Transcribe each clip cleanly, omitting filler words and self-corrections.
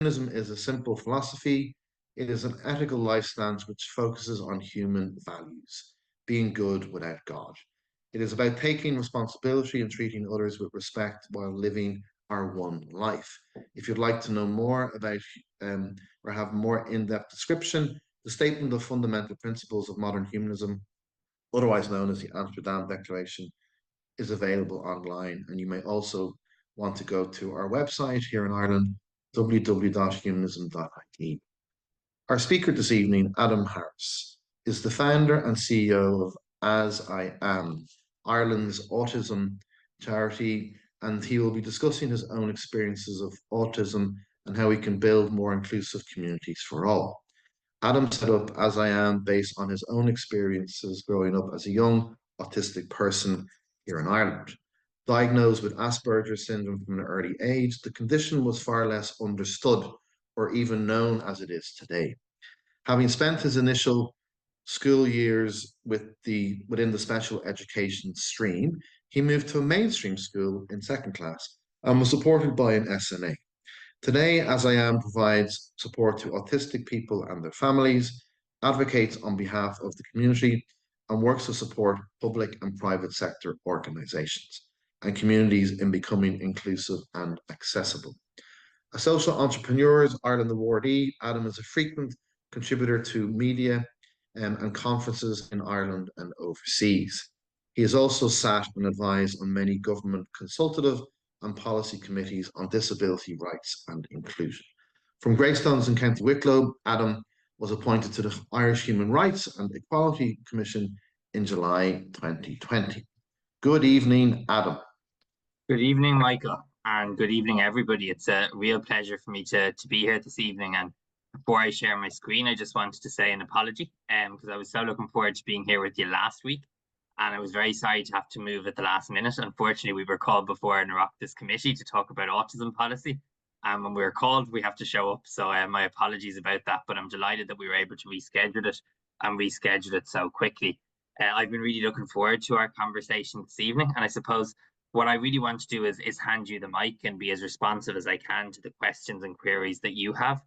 Humanism is a simple philosophy. It is an ethical life stance which focuses on human values, being good without God. It is about taking responsibility and treating others with respect while living our one life. If you'd like to know more about or have more in-depth description, the Statement of Fundamental Principles of Modern Humanism, otherwise known as the Amsterdam Declaration, is available online. And you may also want to go to our website here in Ireland, www.humanism.ie. Our speaker this evening, Adam Harris, is the founder and CEO of As I Am, Ireland's autism charity, and he will be discussing his own experiences of autism and how we can build more inclusive communities for all. Adam set up As I Am based on his own experiences growing up as a young autistic person here in Ireland. Diagnosed with Asperger's syndrome from an early age, the condition was far less understood or even known as it is today. Having spent his initial school years within the special education stream, he moved to a mainstream school in second class and was supported by an SNA. Today, As I Am provides support to autistic people and their families, advocates on behalf of the community, and works to support public and private sector organizations and communities in becoming inclusive and accessible. A social entrepreneur, Ireland awardee, Adam is a frequent contributor to media and conferences in Ireland and overseas. He has also sat and advised on many government consultative and policy committees on disability rights and inclusion. From Greystones in County Wicklow, Adam was appointed to the Irish Human Rights and Equality Commission in July 2020. Good evening, Adam. Good evening, Michael, and good evening, everybody. It's a real pleasure for me to be here this evening. And before I share my screen, I just wanted to say an apology because I was so looking forward to being here with you last week. And I was very sorry to have to move at the last minute. Unfortunately, we were called before an Oireachtas committee to talk about autism policy. And when we were called, we have to show up. So my apologies about that, but I'm delighted that we were able to reschedule it so quickly. I've been really looking forward to our conversation this evening. And I suppose what I really want to do is hand you the mic and be as responsive as I can to the questions and queries that you have.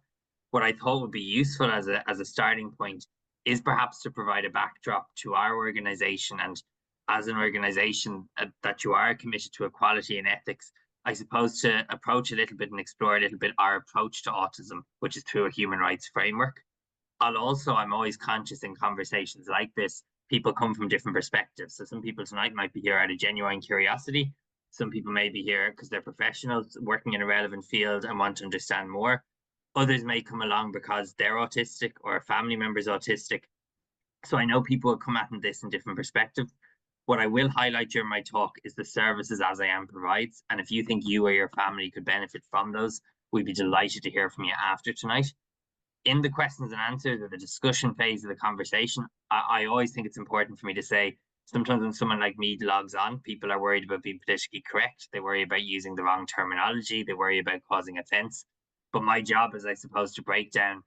What I thought would be useful as a starting point is perhaps to provide a backdrop to our organization, and as an organization that you are committed to equality and ethics, I suppose to approach a little bit and explore a little bit our approach to autism, which is through a human rights framework. I'm always conscious in conversations like this, people come from different perspectives. So some people tonight might be here out of genuine curiosity. Some people may be here because they're professionals working in a relevant field and want to understand more. Others may come along because they're autistic or a family member is autistic. So I know people will come at this in different perspectives. What I will highlight during my talk is the services As I Am provides. And if you think you or your family could benefit from those, we'd be delighted to hear from you after tonight. In the questions and answers or the discussion phase of the conversation, I always think it's important for me to say, sometimes when someone like me logs on, people are worried about being politically correct. They worry about using the wrong terminology. They worry about causing offense. But my job is, I suppose, to break down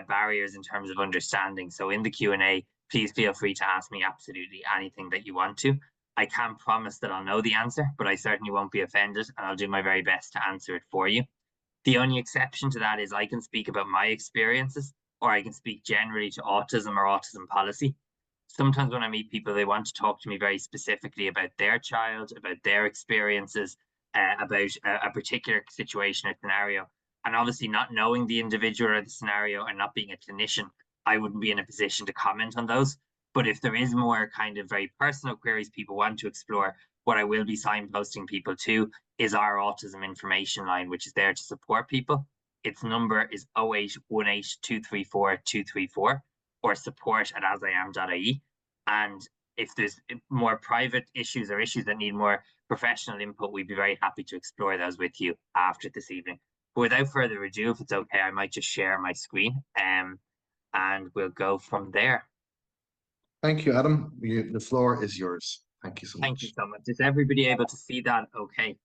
barriers in terms of understanding. So in the Q&A, please feel free to ask me absolutely anything that you want to. I can't promise that I'll know the answer, but I certainly won't be offended, and I'll do my very best to answer it for you. The only exception to that is I can speak about my experiences, or I can speak generally to autism or autism policy. Sometimes when I meet people, they want to talk to me very specifically about their child, about their experiences, about a particular situation or scenario. And obviously not knowing the individual or the scenario and not being a clinician, I wouldn't be in a position to comment on those. But if there is more kind of very personal queries people want to explore, what I will be signposting people to is our autism information line, which is there to support people. Its number is 0818234234 or support@asiam.ie. And if there's more private issues or issues that need more professional input, we'd be very happy to explore those with you after this evening. But without further ado, if it's okay, I might just share my screen and we'll go from there. Thank you, Adam. The floor is yours. Thank you so much. Thank you so much. Is everybody able to see that okay?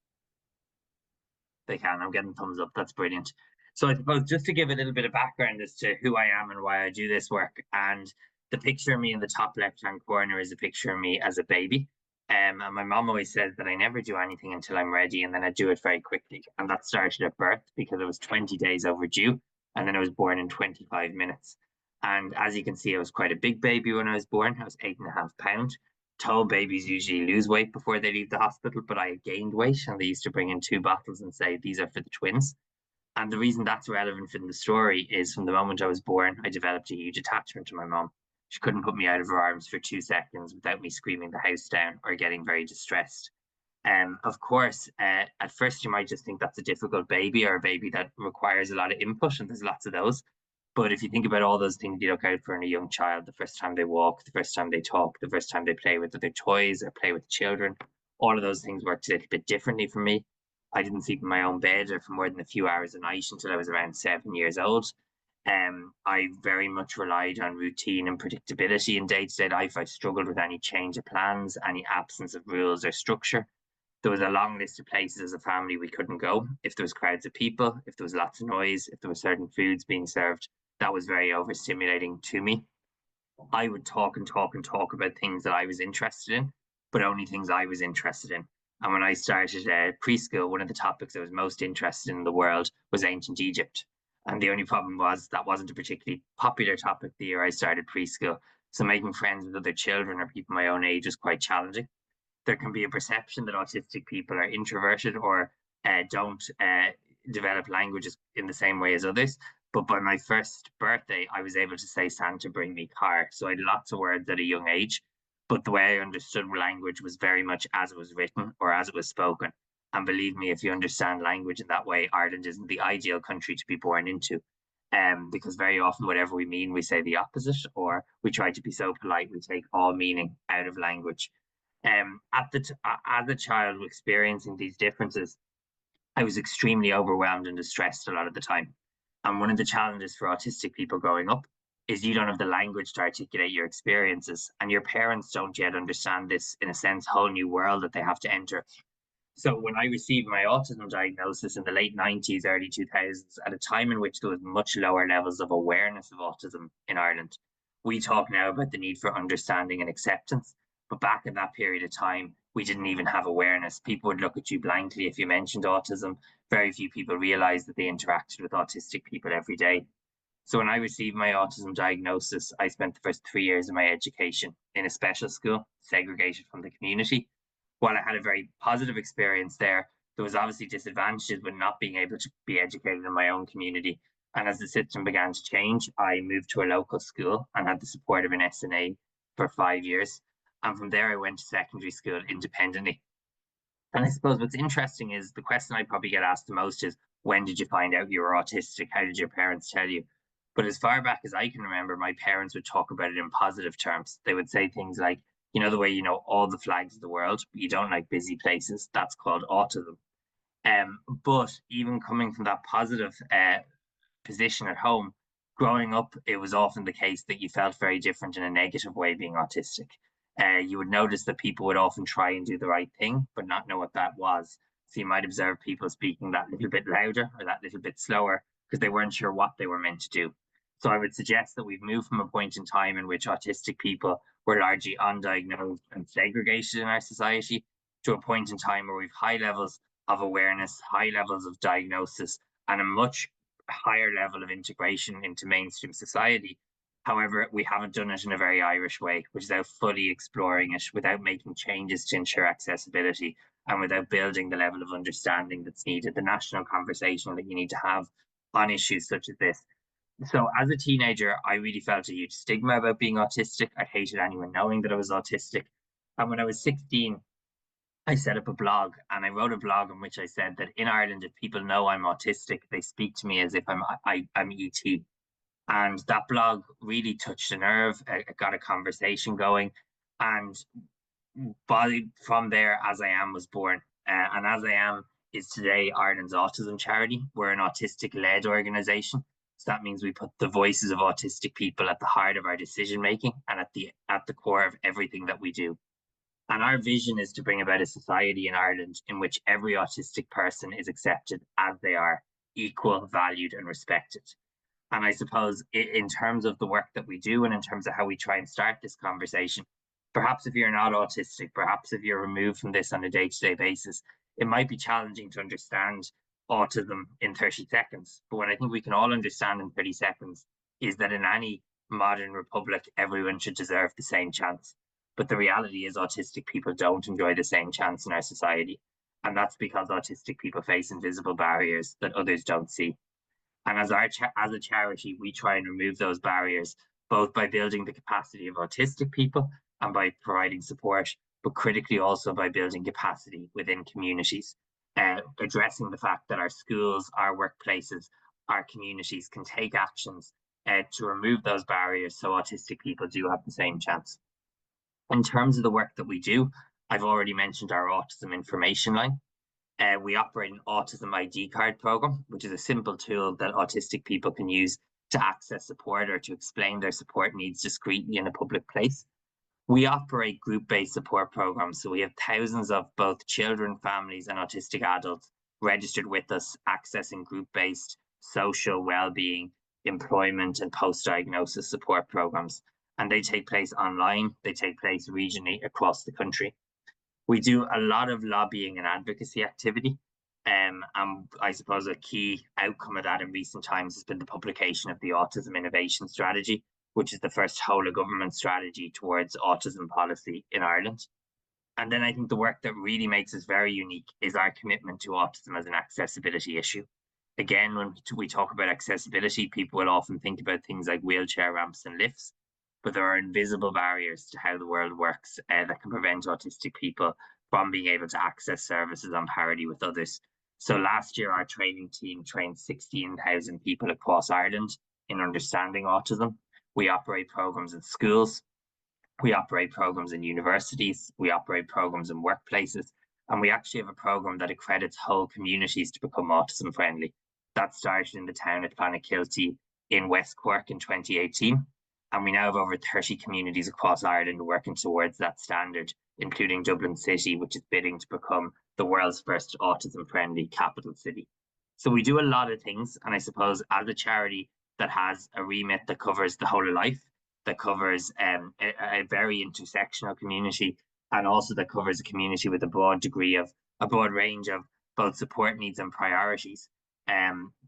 They can. I'm getting thumbs up. That's brilliant. So I suppose just to give a little bit of background as to who I am and why I do this work. And the picture of me in the top left-hand corner is a picture of me as a baby. And my mom always says that I never do anything until I'm ready, and then I do it very quickly. And that started at birth because it was 20 days overdue, and then I was born in 25 minutes. And as you can see, I was quite a big baby when I was born. I was 8.5 pounds. Tall babies usually lose weight before they leave the hospital, but I gained weight, and they used to bring in 2 bottles and say, "These are for the twins." And the reason that's relevant in the story is from the moment I was born, I developed a huge attachment to my mom. She couldn't put me out of her arms for 2 seconds without me screaming the house down or getting very distressed. Of course, at first you might just think that's a difficult baby or a baby that requires a lot of input, and there's lots of those. But if you think about all those things you look out for in a young child, the first time they walk, the first time they talk, the first time they play with other toys or play with children, all of those things worked a little bit differently for me. I didn't sleep in my own bed or for more than a few hours a night until I was around 7 years old. I very much relied on routine and predictability in day-to-day life. I struggled with any change of plans, any absence of rules or structure. There was a long list of places as a family we couldn't go. If there was crowds of people, if there was lots of noise, if there were certain foods being served, that was very overstimulating to me. I would talk and talk and talk about things that I was interested in, but only things I was interested in. And when I started preschool, one of the topics I was most interested in the world was ancient Egypt. And the only problem was that wasn't a particularly popular topic the year I started preschool. So making friends with other children or people my own age was quite challenging. There can be a perception that autistic people are introverted or don't develop languages in the same way as others. But by my first birthday, I was able to say Santa bring me car. So I had lots of words at a young age. But the way I understood language was very much as it was written or as it was spoken. And believe me, if you understand language in that way, Ireland isn't the ideal country to be born into. Because very often, whatever we mean, we say the opposite, or we try to be so polite, we take all meaning out of language. As a child experiencing these differences, I was extremely overwhelmed and distressed a lot of the time. And one of the challenges for autistic people growing up is you don't have the language to articulate your experiences, and your parents don't yet understand this, in a sense, whole new world that they have to enter. So when I received my autism diagnosis in the late 90s, early 2000s, at a time in which there was much lower levels of awareness of autism in Ireland, we talk now about the need for understanding and acceptance. But back in that period of time, we didn't even have awareness. People would look at you blankly if you mentioned autism. Very few people realized that they interacted with autistic people every day. So when I received my autism diagnosis, I spent the first 3 years of my education in a special school, segregated from the community. While I had a very positive experience there was obviously disadvantages with not being able to be educated in my own community. And as the system began to change, I moved to a local school and had the support of an SNA for 5 years. And from there, I went to secondary school independently. And I suppose what's interesting is the question I probably get asked the most is, when did you find out you were autistic? How did your parents tell you? But as far back as I can remember, my parents would talk about it in positive terms. They would say things like, you know, the way you know all the flags of the world, but you don't like busy places, that's called autism. But even coming from that positive position at home, growing up, it was often the case that you felt very different in a negative way being autistic. You would notice that people would often try and do the right thing, but not know what that was. So you might observe people speaking that little bit louder or that little bit slower because they weren't sure what they were meant to do. So I would suggest that we've moved from a point in time in which autistic people were largely undiagnosed and segregated in our society to a point in time where we've high levels of awareness, high levels of diagnosis, and a much higher level of integration into mainstream society. However, we haven't done it in a very Irish way, which is without fully exploring it, without making changes to ensure accessibility, and without building the level of understanding that's needed, the national conversation that you need to have on issues such as this. So, as a teenager, I really felt a huge stigma about being autistic. I hated anyone knowing that I was autistic. And when I was 16, I set up a blog and I wrote a blog in which I said that in Ireland, if people know I'm autistic, they speak to me as if I'm ET. And that blog really touched a nerve. It got a conversation going. And from there, As I Am was born. And As I Am is today Ireland's autism charity. We're an autistic led organization. So that means we put the voices of autistic people at the heart of our decision making and at the core of everything that we do. And our vision is to bring about a society in Ireland in which every autistic person is accepted as they are, equal, valued, and respected. And I suppose in terms of the work that we do and in terms of how we try and start this conversation, perhaps if you're not autistic, perhaps if you're removed from this on a day-to-day basis, it might be challenging to understand autism in 30 seconds. But what I think we can all understand in 30 seconds is that in any modern republic, everyone should deserve the same chance. But the reality is autistic people don't enjoy the same chance in our society. And that's because autistic people face invisible barriers that others don't see. And as as a charity, we try and remove those barriers, both by building the capacity of autistic people and by providing support, but critically also by building capacity within communities, addressing the fact that our schools, our workplaces, our communities can take actions to remove those barriers so autistic people do have the same chance. In terms of the work that we do, I've already mentioned our autism information line. We operate an autism ID card program, which is a simple tool that autistic people can use to access support or to explain their support needs discreetly in a public place. We operate group-based support programs, so we have thousands of both children, families, and autistic adults registered with us, accessing group-based social well-being, employment, and post-diagnosis support programs. And they take place online, they take place regionally across the country. We do a lot of lobbying and advocacy activity. And I suppose a key outcome of that in recent times has been the publication of the Autism Innovation Strategy, which is the first whole of government strategy towards autism policy in Ireland. And then I think the work that really makes us very unique is our commitment to autism as an accessibility issue. Again, when we talk about accessibility, people will often think about things like wheelchair ramps and lifts, but there are invisible barriers to how the world works that can prevent autistic people from being able to access services on parity with others. So last year, our training team trained 16,000 people across Ireland in understanding autism. We operate programs in schools, we operate programs in universities, we operate programs in workplaces, and we actually have a program that accredits whole communities to become autism friendly. That started in the town of Clonakilty in West Cork in 2018. And we now have over 30 communities across Ireland working towards that standard, including Dublin City, which is bidding to become the world's first autism-friendly capital city. So we do a lot of things, and I suppose as a charity that has a remit that covers the whole of life, that covers a very intersectional community, and also that covers a community with a broad range of both support needs and priorities.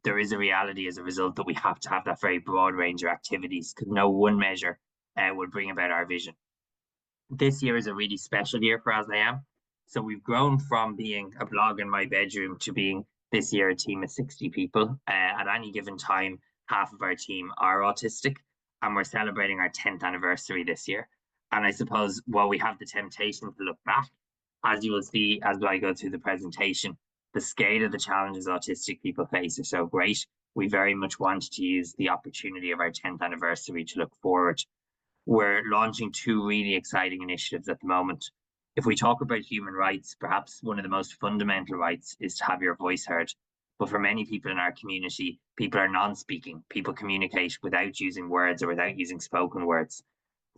There is a reality as a result that we have to have that very broad range of activities because no one measure will bring about our vision. This year is a really special year for ASIAM. So we've grown from being a blog in my bedroom to being this year a team of 60 people. At any given time, half of our team are autistic, and we're celebrating our 10th anniversary this year. And I suppose while we have the temptation to look back, as you will see as I go through the presentation, the scale of the challenges autistic people face are so great. We very much want to use the opportunity of our 10th anniversary to look forward. We're launching two really exciting initiatives at the moment. If we talk about human rights, perhaps one of the most fundamental rights is to have your voice heard. But for many people in our community, people are non-speaking. People communicate without using words or without using spoken words.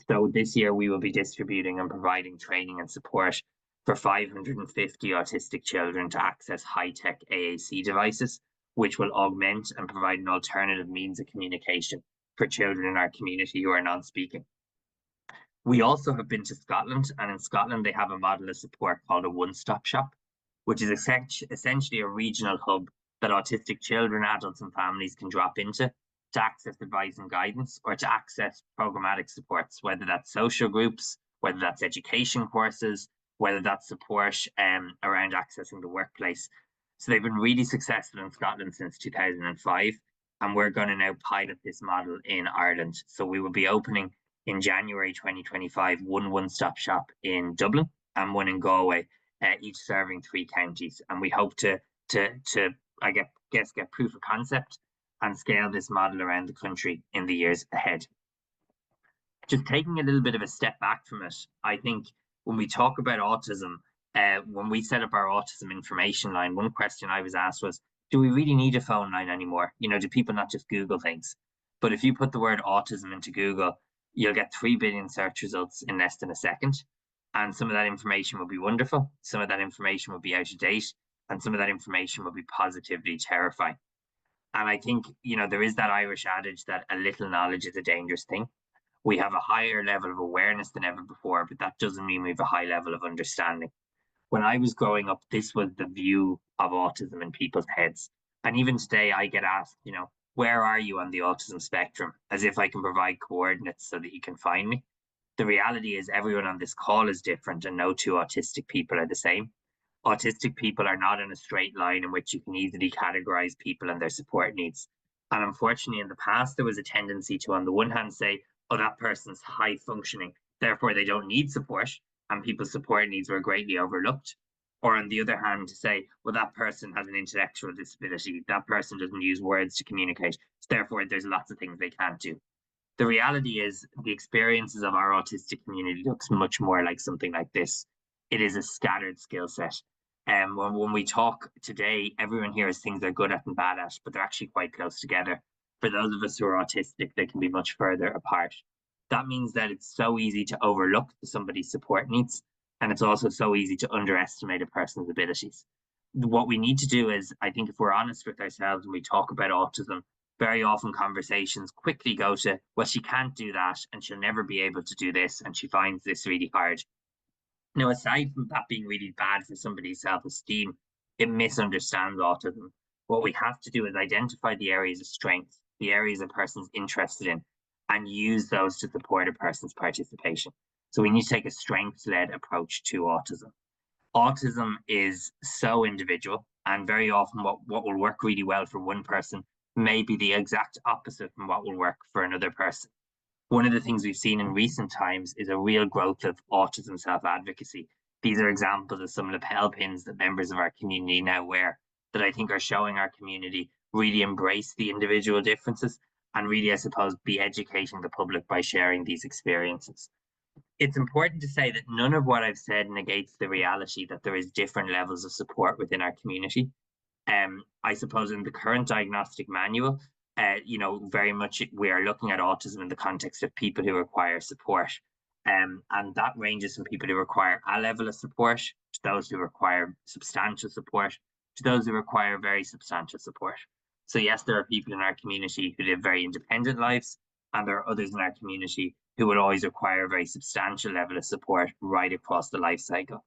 So this year we will be distributing and providing training and support for 550 autistic children to access high-tech AAC devices, which will augment and provide an alternative means of communication for children in our community who are non-speaking. We also have been to Scotland, and in Scotland they have a model of support called a one-stop shop, which is essentially a regional hub that autistic children, adults and families can drop into to access advice and guidance or to access programmatic supports, whether that's social groups, whether that's education courses, whether that's support around accessing the workplace. So they've been really successful in Scotland since 2005, and we're going to now pilot this model in Ireland. So we will be opening in January 2025 one-stop shop in Dublin and one in Galway, each serving 3 counties. And we hope to get proof of concept and scale this model around the country in the years ahead. Just taking a little bit of a step back from it, I think when we talk about autism, when we set up our autism information line, one question I was asked was, do we really need a phone line anymore? You know, do people not just Google things? But if you put the word autism into Google, you'll get 3 billion search results in less than a second. And some of that information will be wonderful. Some of that information will be out of date. And some of that information will be positively terrifying. And I think, you know, there is that Irish adage that a little knowledge is a dangerous thing. We have a higher level of awareness than ever before, but that doesn't mean we have a high level of understanding. When I was growing up, this was the view of autism in people's heads. And even today, I get asked, where are you on the autism spectrum? As if I can provide coordinates so that you can find me. The reality is, everyone on this call is different, and no two autistic people are the same. Autistic people are not in a straight line in which you can easily categorize people and their support needs. And unfortunately, in the past, there was a tendency to, on the one hand, say, oh, that person's high functioning, therefore they don't need support, and people's support needs were greatly overlooked. Or on the other hand, to say, well, that person has an intellectual disability, that person doesn't use words to communicate, so therefore there's lots of things they can't do. The reality is, the experiences of our autistic community looks much more like something like this. It is a scattered skill set. When we talk today, everyone here has things they're good at and bad at, but they're actually quite close together. For those of us who are autistic, they can be much further apart. That means that it's so easy to overlook somebody's support needs, and it's also so easy to underestimate a person's abilities. What we need to do is, I think, if we're honest with ourselves and we talk about autism, very often conversations quickly go to, well, she can't do that, and she'll never be able to do this, and she finds this really hard. Now, aside from that being really bad for somebody's self-esteem, it misunderstands autism. What we have to do is identify the areas of strength, the areas a person's interested in, and use those to support a person's participation. So we need to take a strengths-led approach to autism. Autism is so individual, and very often what will work really well for one person may be the exact opposite from what will work for another person. One of the things we've seen in recent times is a real growth of autism self-advocacy. These are examples of some lapel pins that members of our community now wear that I think are showing our community really embrace the individual differences and really, I suppose, be educating the public by sharing these experiences. It's important to say that none of what I've said negates the reality that there is different levels of support within our community. I suppose in the current diagnostic manual, very much we are looking at autism in the context of people who require support. And that ranges from people who require a level of support to those who require substantial support to those who require very substantial support. So yes, there are people in our community who live very independent lives, and there are others in our community who will always require a very substantial level of support right across the life cycle.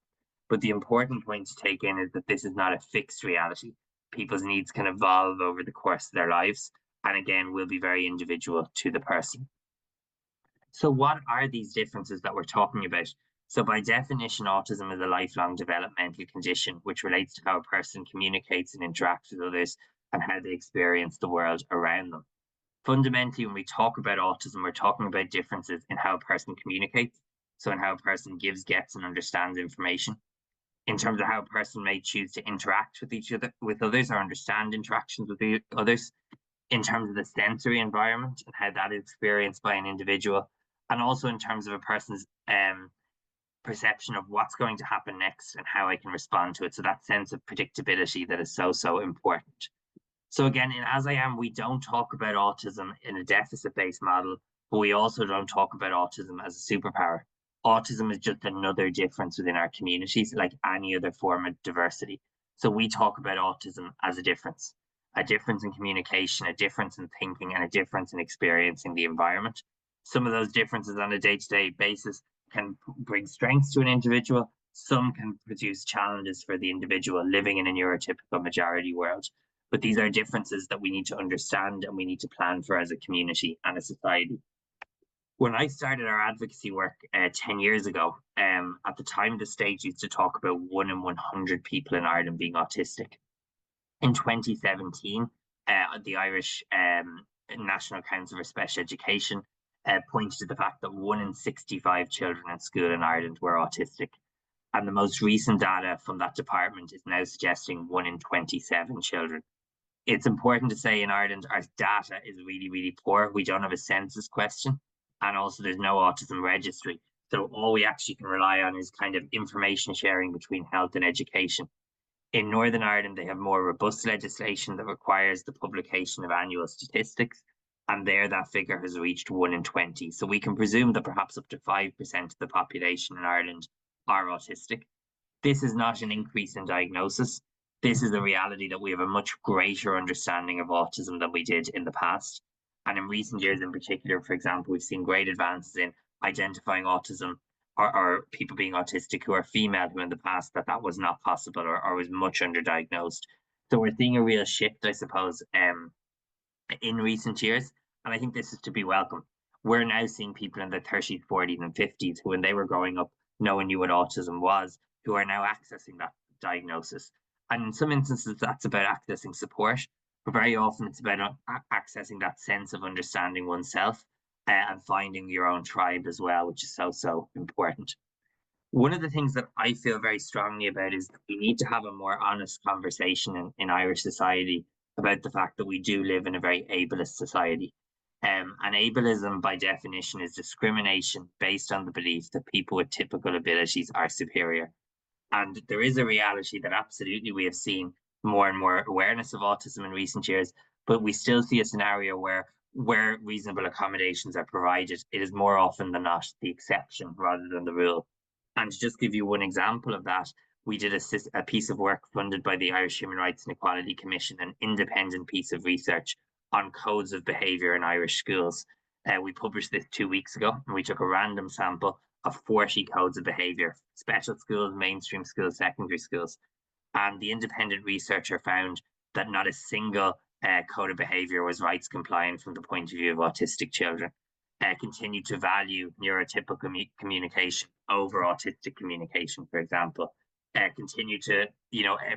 But the important point to take in is that this is not a fixed reality. People's needs can evolve over the course of their lives, and again, will be very individual to the person. So what are these differences that we're talking about? So by definition, autism is a lifelong developmental condition, which relates to how a person communicates and interacts with others and how they experience the world around them. Fundamentally, when we talk about autism, we're talking about differences in how a person communicates, so in how a person gives, gets, and understands information, in terms of how a person may choose to interact with others, or understand interactions with the others, in terms of the sensory environment and how that is experienced by an individual, and also in terms of a person's perception of what's going to happen next and how I can respond to it. So that sense of predictability that is so important. So again, in As I Am, we don't talk about autism in a deficit-based model, but we also don't talk about autism as a superpower. Autism is just another difference within our communities, like any other form of diversity. So we talk about autism as a difference in communication, a difference in thinking, and a difference in experiencing the environment. Some of those differences on a day-to-day basis can bring strengths to an individual. Some can produce challenges for the individual living in a neurotypical majority world. But these are differences that we need to understand and we need to plan for as a community and a society. When I started our advocacy work 10 years ago, at the time, the state used to talk about 1 in 100 people in Ireland being autistic. In 2017, the Irish National Council for Special Education pointed to the fact that 1 in 65 children in school in Ireland were autistic. And the most recent data from that department is now suggesting 1 in 27 children. It's important to say in Ireland, our data is really poor. We don't have a census question, and also there's no autism registry. So all we actually can rely on is kind of information sharing between health and education. In Northern Ireland, they have more robust legislation that requires the publication of annual statistics, and there that figure has reached 1 in 20. So we can presume that perhaps up to 5% of the population in Ireland are autistic. This is not an increase in diagnosis. This is the reality that we have a much greater understanding of autism than we did in the past. And in recent years, in particular, for example, we've seen great advances in identifying autism or people being autistic who are female, who in the past that was not possible or was much underdiagnosed. So we're seeing a real shift, I suppose, in recent years. And I think this is to be welcome. We're now seeing people in their 30s, 40s, and 50s who, when they were growing up, no one knew what autism was, who are now accessing that diagnosis. And in some instances, that's about accessing support, but very often it's about accessing that sense of understanding oneself and finding your own tribe as well, which is so, so important. One of the things that I feel very strongly about is that we need to have a more honest conversation in Irish society about the fact that we do live in a very ableist society. And ableism, by definition, is discrimination based on the belief that people with typical abilities are superior. And there is a reality that absolutely we have seen more and more awareness of autism in recent years, but we still see a scenario where reasonable accommodations are provided, it is more often than not the exception rather than the rule. And to just give you one example of that, we did a piece of work funded by the Irish Human Rights and Equality Commission, an independent piece of research on codes of behaviour in Irish schools. We published this 2 weeks ago, and we took a random sample of 40 codes of behaviour, special schools, mainstream schools, secondary schools. And the independent researcher found that not a single code of behaviour was rights compliant from the point of view of autistic children. Continue to value neurotypical communication over autistic communication, for example. Continue to,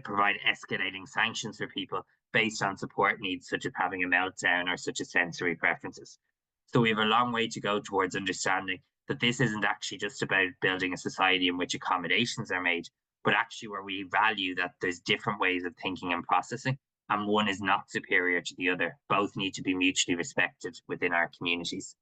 provide escalating sanctions for people based on support needs, such as having a meltdown or such as sensory preferences. So we have a long way to go towards understanding that this isn't actually just about building a society in which accommodations are made, but actually where we value that there's different ways of thinking and processing, and one is not superior to the other. Both need to be mutually respected within our communities.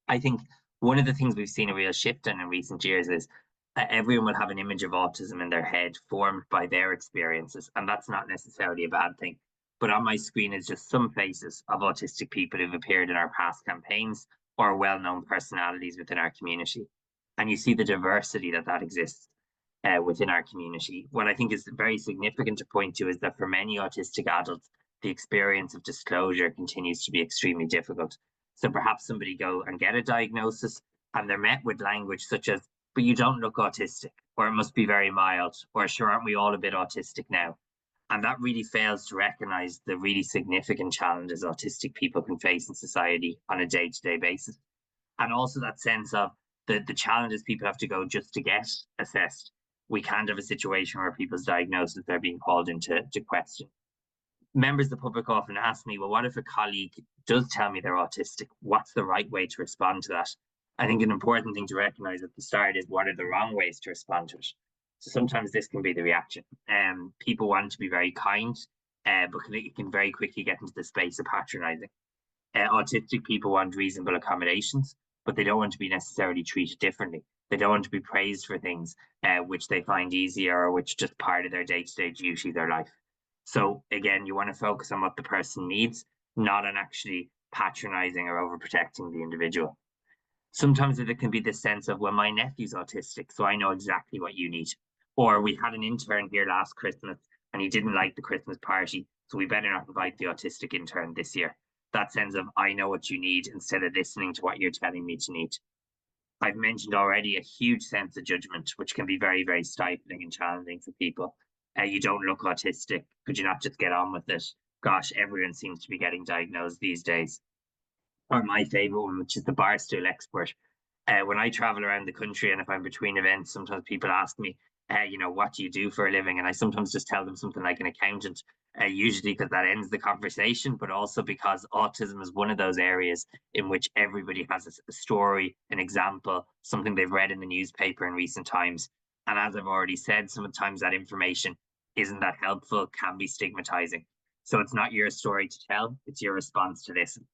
I think one of the things we've seen a real shift in recent years is everyone will have an image of autism in their head formed by their experiences, and that's not necessarily a bad thing. But on my screen is just some faces of autistic people who've appeared in our past campaigns or well-known personalities within our community, and you see the diversity that exists within our community. What I think is very significant to point to is that for many autistic adults, the experience of disclosure continues to be extremely difficult. So perhaps somebody go and get a diagnosis and they're met with language such as, but you don't look autistic, or it must be very mild, or sure, aren't we all a bit autistic now? And that really fails to recognize the really significant challenges autistic people can face in society on a day-to-day basis. And also that sense of the challenges people have to go just to get assessed. We can't have a situation where people's diagnoses are being called into question. Members of the public often ask me, well, what if a colleague does tell me they're autistic? What's the right way to respond to that? I think an important thing to recognize at the start is what are the wrong ways to respond to it. So sometimes this can be the reaction. People want to be very kind, but it can very quickly get into the space of patronizing. Autistic people want reasonable accommodations, but they don't want to be necessarily treated differently. They don't want to be praised for things which they find easier or which just part of their day-to-day duty, their life. So again, you want to focus on what the person needs, not on actually patronizing or overprotecting the individual. Sometimes it can be this sense of, well, my nephew's autistic, so I know exactly what you need. Or we had an intern here last Christmas and he didn't like the Christmas party, so we better not invite the autistic intern this year. That sense of, I know what you need instead of listening to what you're telling me to need. I've mentioned already a huge sense of judgment, which can be very, very stifling and challenging for people. You don't look autistic. Could you not just get on with it? Gosh, everyone seems to be getting diagnosed these days. Or my favorite one, which is the barstool expert. When I travel around the country and if I'm between events, sometimes people ask me, what do you do for a living? And I sometimes just tell them something like an accountant, usually because that ends the conversation, but also because autism is one of those areas in which everybody has a story, an example, something they've read in the newspaper in recent times. And as I've already said, sometimes that information isn't that helpful, can be stigmatizing. So it's not your story to tell, it's your response to listen.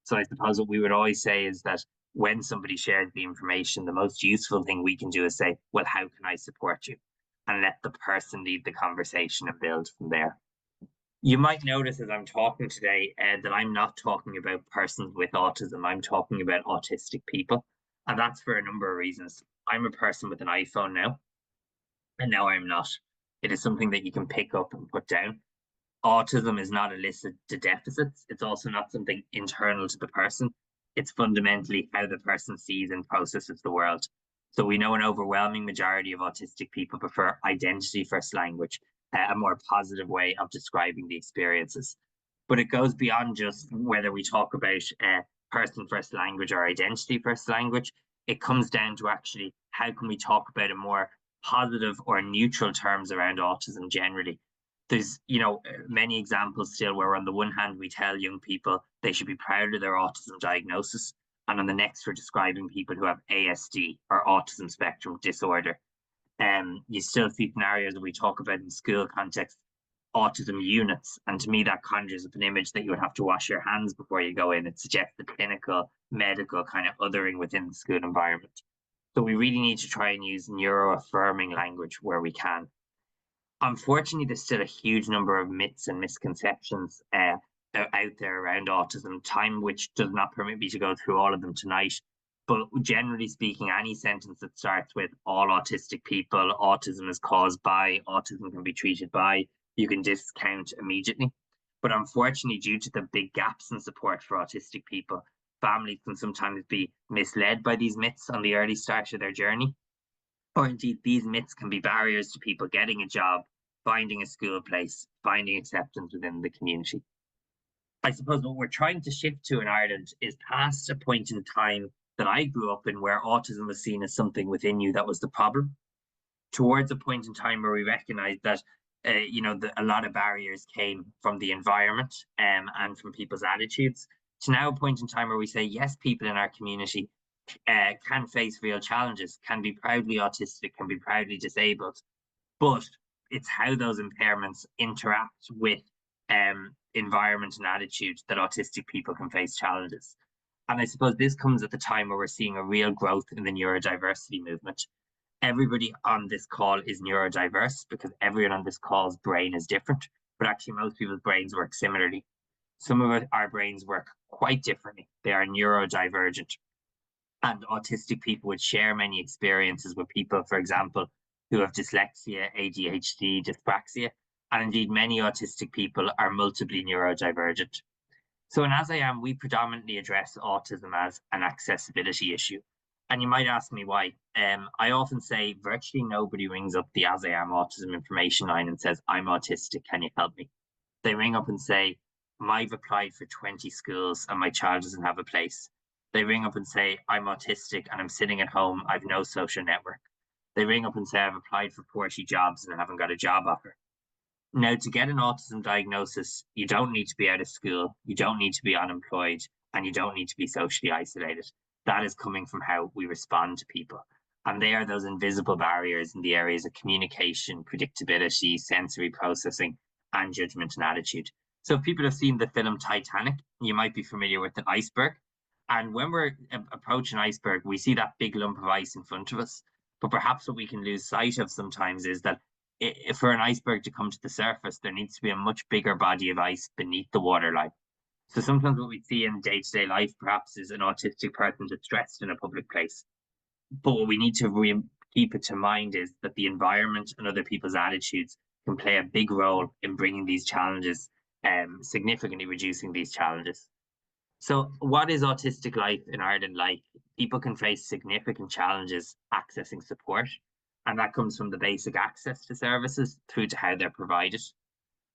So I suppose what we would always say is that when somebody shares the information, the most useful thing we can do is say, well, how can I support you? And let the person lead the conversation and build from there. You might notice as I'm talking today that I'm not talking about persons with autism. I'm talking about autistic people. And that's for a number of reasons. I'm a person with an iPhone now, and now I'm not. It is something that you can pick up and put down. autism is not a list of deficits. It's also not something internal to the person. It's fundamentally how the person sees and processes the world. So we know an overwhelming majority of autistic people prefer identity first language, a more positive way of describing the experiences. But it goes beyond just whether we talk about person first language or identity first language. It comes down to actually how can we talk about a more positive or neutral terms around autism generally. There's many examples still where on the one hand we tell young people they should be proud of their autism diagnosis, and on the next we're describing people who have ASD or autism spectrum disorder. You still see scenarios that we talk about in school context, autism units, and to me that conjures up an image that you would have to wash your hands before you go in. It suggests the clinical medical kind of othering within the school environment. So we really need to try and use neuro-affirming language where we can. Unfortunately, there's still a huge number of myths and misconceptions out there around autism, time which does not permit me to go through all of them tonight. But generally speaking, any sentence that starts with all autistic people, autism is caused by, autism can be treated by, you can discount immediately. But unfortunately, due to the big gaps in support for autistic people, families can sometimes be misled by these myths on the early start of their journey. Or indeed, these myths can be barriers to people getting a job, finding a school place, finding acceptance within the community. I suppose what we're trying to shift to in Ireland is past a point in time that I grew up in where autism was seen as something within you that was the problem, towards a point in time where we recognized that a lot of barriers came from the environment and from people's attitudes, to now a point in time where we say, yes, people in our community can face real challenges, can be proudly autistic, can be proudly disabled, but it's how those impairments interact with environment and attitude that autistic people can face challenges. And I suppose this comes at the time where we're seeing a real growth in the neurodiversity movement. Everybody on this call is neurodiverse because everyone on this call's brain is different, but actually most people's brains work similarly. Some of our brains work quite differently. They are neurodivergent. And autistic people would share many experiences with people, for example, who have dyslexia, ADHD, dyspraxia, and indeed many autistic people are multiply neurodivergent. So in ASIAM, we predominantly address autism as an accessibility issue. And you might ask me why. I often say virtually nobody rings up the ASIAM autism information line and says, I'm autistic, can you help me? They ring up and say, I've applied for 20 schools and my child doesn't have a place. They ring up and say, I'm autistic and I'm sitting at home, I've no social network. They ring up and say, I've applied for 40 jobs and I haven't got a job offer. Now, to get an autism diagnosis, you don't need to be out of school, you don't need to be unemployed, and you don't need to be socially isolated. That is coming from how we respond to people. And they are those invisible barriers in the areas of communication, predictability, sensory processing, and judgment and attitude. So if people have seen the film Titanic, you might be familiar with an iceberg. And when we're approaching an iceberg, we see that big lump of ice in front of us. But perhaps what we can lose sight of sometimes is that for an iceberg to come to the surface, there needs to be a much bigger body of ice beneath the waterline. So sometimes what we see in day-to-day life perhaps is an autistic person distressed in a public place. But what we need to keep it to mind is that the environment and other people's attitudes can play a big role in bringing these challenges, significantly reducing these challenges. So what is autistic life in Ireland like? People can face significant challenges accessing support, and that comes from the basic access to services through to how they're provided.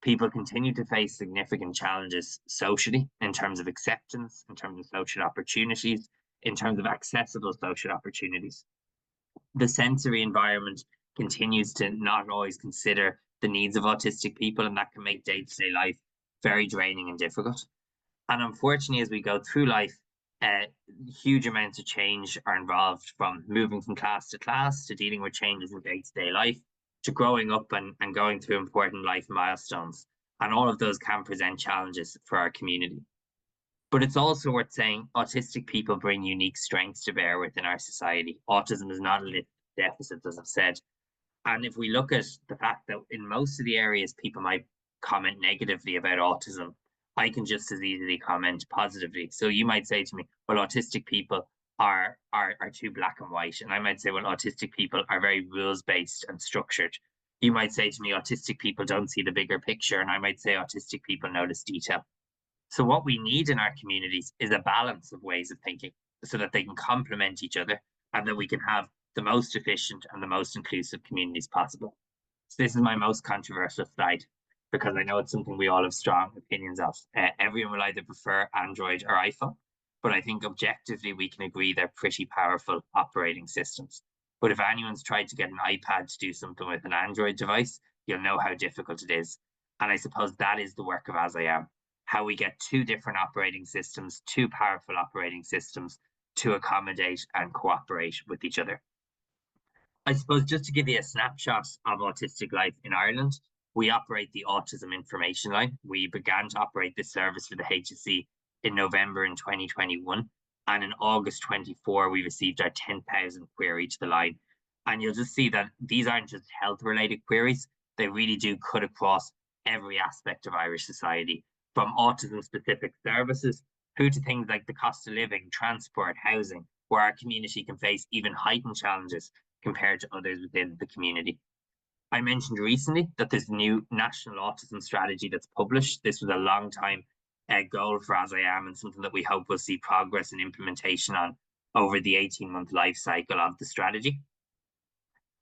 People continue to face significant challenges socially in terms of acceptance, in terms of social opportunities, in terms of accessible social opportunities. The sensory environment continues to not always consider the needs of autistic people, and that can make day-to-day life very draining and difficult. And unfortunately, as we go through life, huge amounts of change are involved, from moving from class to class, to dealing with changes in day-to-day life, to growing up and going through important life milestones. And all of those can present challenges for our community. But it's also worth saying autistic people bring unique strengths to bear within our society. Autism is not a deficit, as I've said. And if we look at the fact that in most of the areas people might comment negatively about autism, I can just as easily comment positively. So you might say to me, well, autistic people are too black and white. And I might say, well, autistic people are very rules-based and structured. You might say to me, autistic people don't see the bigger picture, and I might say autistic people notice detail. So what we need in our communities is a balance of ways of thinking so that they can complement each other and that we can have the most efficient and the most inclusive communities possible. So this is my most controversial slide because I know it's something we all have strong opinions of. Everyone will either prefer Android or iPhone, but I think objectively we can agree they're pretty powerful operating systems. But if anyone's tried to get an iPad to do something with an Android device, you'll know how difficult it is. And I suppose that is the work of ASIAM, how we get two different operating systems, two powerful operating systems to accommodate and cooperate with each other. I suppose just to give you a snapshot of autistic life in Ireland, we operate the Autism Information Line. We began to operate this service for the HSE in November in 2021. And in August 24, we received our 10,000 query to the line. And you'll just see that these aren't just health-related queries. They really do cut across every aspect of Irish society, from autism-specific services through to things like the cost of living, transport, housing, where our community can face even heightened challenges compared to others within the community. I mentioned recently that there's a new national autism strategy that's published. This was a long time goal for ASIAM and something that we hope will see progress and implementation on over the 18-month life cycle of the strategy.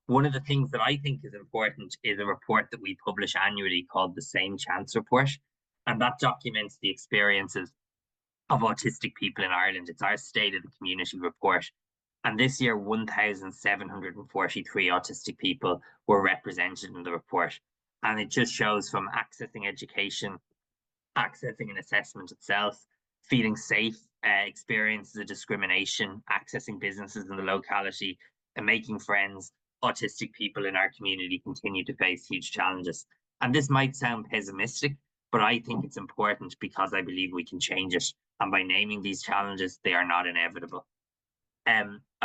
One of the things that I think is important is a report that we publish annually called the Same Chance Report, and that documents the experiences of autistic people in Ireland. It's our State of the Community report. And this year, 1,743 autistic people were represented in the report. And it just shows from accessing education, accessing an assessment itself, feeling safe, experiences of discrimination, accessing businesses in the locality, and making friends. Autistic people in our community continue to face huge challenges. And this might sound pessimistic, but I think it's important because I believe we can change it. And by naming these challenges, they are not inevitable.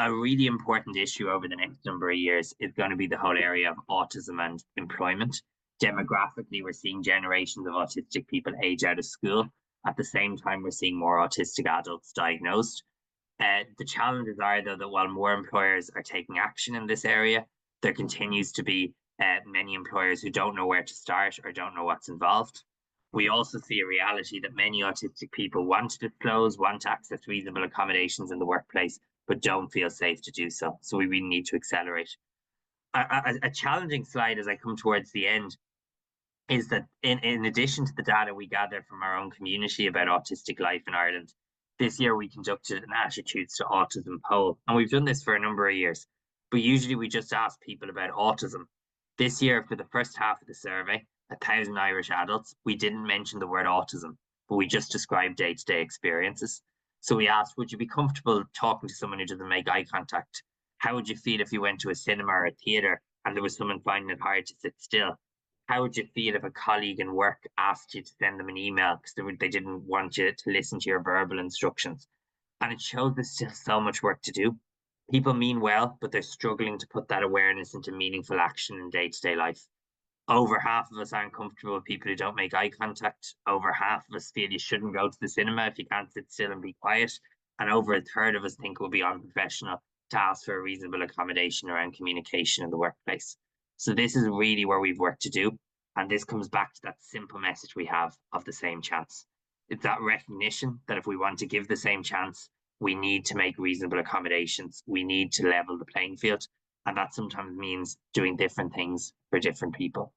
A really important issue over the next number of years is going to be the whole area of autism and employment. Demographically, we're seeing generations of autistic people age out of school. At the same time, we're seeing more autistic adults diagnosed. The challenges are, though, that while more employers are taking action in this area, there continues to be many employers who don't know where to start or don't know what's involved. We also see a reality that many autistic people want to disclose, want to access reasonable accommodations in the workplace, but don't feel safe to do so. So we really need to accelerate. A challenging slide as I come towards the end is that in addition to the data we gather from our own community about autistic life in Ireland, this year we conducted an attitudes to autism poll, and we've done this for a number of years, but usually we just ask people about autism. This year, for the first half of the survey, 1,000 Irish adults, we didn't mention the word autism, but we just described day-to-day experiences. So we asked, would you be comfortable talking to someone who doesn't make eye contact? How would you feel if you went to a cinema or a theatre and there was someone finding it hard to sit still? How would you feel if a colleague in work asked you to send them an email because they didn't want you to listen to your verbal instructions? And it shows there's still so much work to do. People mean well, but they're struggling to put that awareness into meaningful action in day-to-day life. Over half of us aren't comfortable with people who don't make eye contact. Over half of us feel you shouldn't go to the cinema if you can't sit still and be quiet. And over a third of us think it would be unprofessional to ask for a reasonable accommodation around communication in the workplace. So this is really where we've work to do. And this comes back to that simple message we have of the same chance. It's that recognition that if we want to give the same chance, we need to make reasonable accommodations. We need to level the playing field. And that sometimes means doing different things for different people.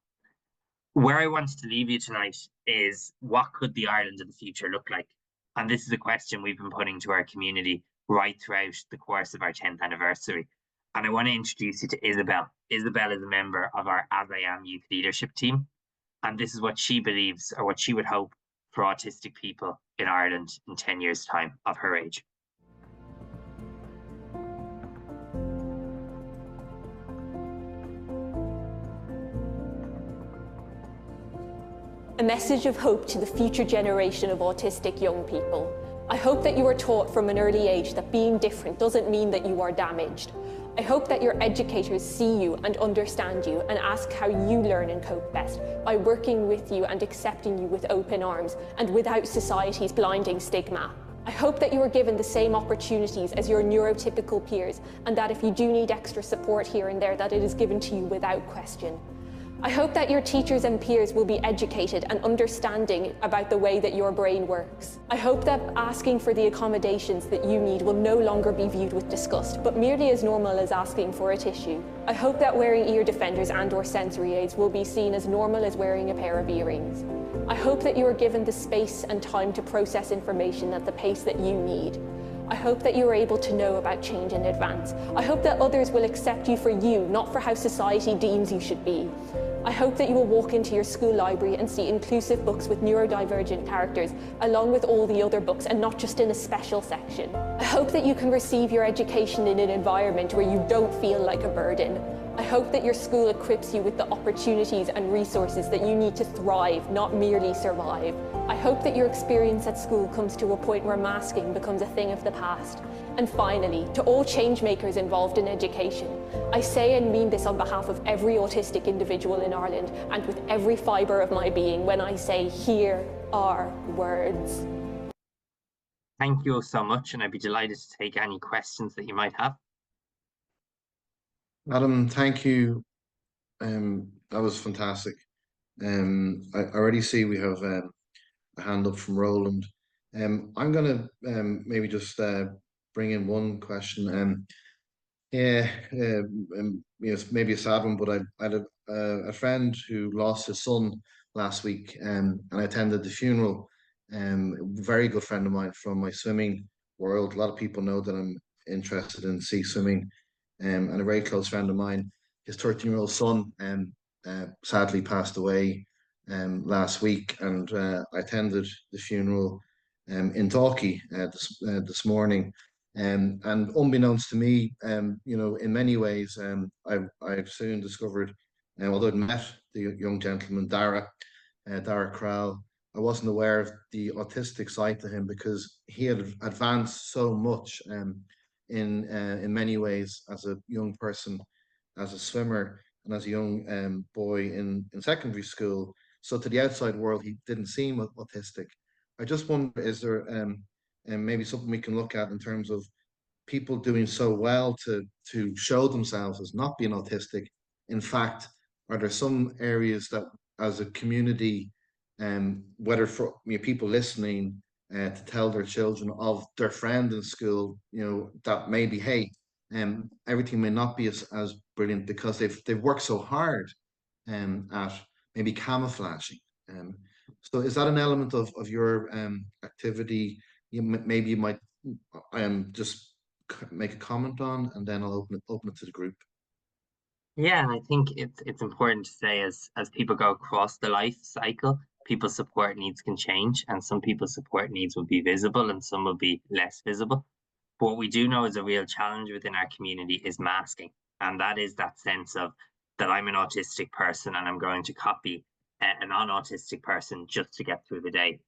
Where I wanted to leave you tonight is, what could the Ireland of the future look like? And this is a question we've been putting to our community right throughout the course of our 10th anniversary. And I want to introduce you to Isabel. Isabel is a member of our ASIAM youth leadership team. And this is what she believes, or what she would hope for autistic people in Ireland in 10 years' time of her age. A message of hope to the future generation of autistic young people. I hope that you are taught from an early age that being different doesn't mean that you are damaged. I hope that your educators see you and understand you and ask how you learn and cope best by working with you and accepting you with open arms and without society's blinding stigma. I hope that you are given the same opportunities as your neurotypical peers, and that if you do need extra support here and there, that it is given to you without question. I hope that your teachers and peers will be educated and understanding about the way that your brain works. I hope that asking for the accommodations that you need will no longer be viewed with disgust, but merely as normal as asking for a tissue. I hope that wearing ear defenders and/or sensory aids will be seen as normal as wearing a pair of earrings. I hope that you are given the space and time to process information at the pace that you need. I hope that you are able to know about change in advance. I hope that others will accept you for you, not for how society deems you should be. I hope that you will walk into your school library and see inclusive books with neurodivergent characters, along with all the other books, and not just in a special section. I hope that you can receive your education in an environment where you don't feel like a burden. I hope that your school equips you with the opportunities and resources that you need to thrive, not merely survive. I hope that your experience at school comes to a point where masking becomes a thing of the past. And finally, to all change makers involved in education, I say and mean this on behalf of every autistic individual in Ireland and with every fibre of my being when I say, here are words. Thank you so much, and I'd be delighted to take any questions that you might have. Adam, thank you. That was fantastic. I already see we have a hand up from Roland. I'm gonna maybe just bring in one question. Yeah, it's maybe a sad one, but I had a friend who lost his son last week, and I attended the funeral. Very good friend of mine from my swimming world. A lot of people know that I'm interested in sea swimming, and a very close friend of mine. His 13-year-old son, sadly passed away, last week, and I attended the funeral, in Dalkey, this morning. And unbeknownst to me, in many ways, I've soon discovered, although I'd met the young gentleman, Dara Crowell, I wasn't aware of the autistic side to him because he had advanced so much, in many ways as a young person, as a swimmer, and as a young boy in secondary school. So to the outside world, he didn't seem autistic. I just wonder, is there maybe something we can look at in terms of people doing so well to show themselves as not being autistic? In fact, are there some areas that, as a community, whether for people listening, to tell their children of their friend in school, that maybe, hey, everything may not be as brilliant because they've worked so hard, at maybe camouflaging. So is that an element of your activity? Maybe you might just make a comment on, and then I'll open it to the group. Yeah, and I think it's important to say as people go across the life cycle, people's support needs can change, and some people's support needs will be visible and some will be less visible. But what we do know is a real challenge within our community is masking, and that is that sense of that I'm an autistic person and I'm going to copy a non-autistic person just to get through the day.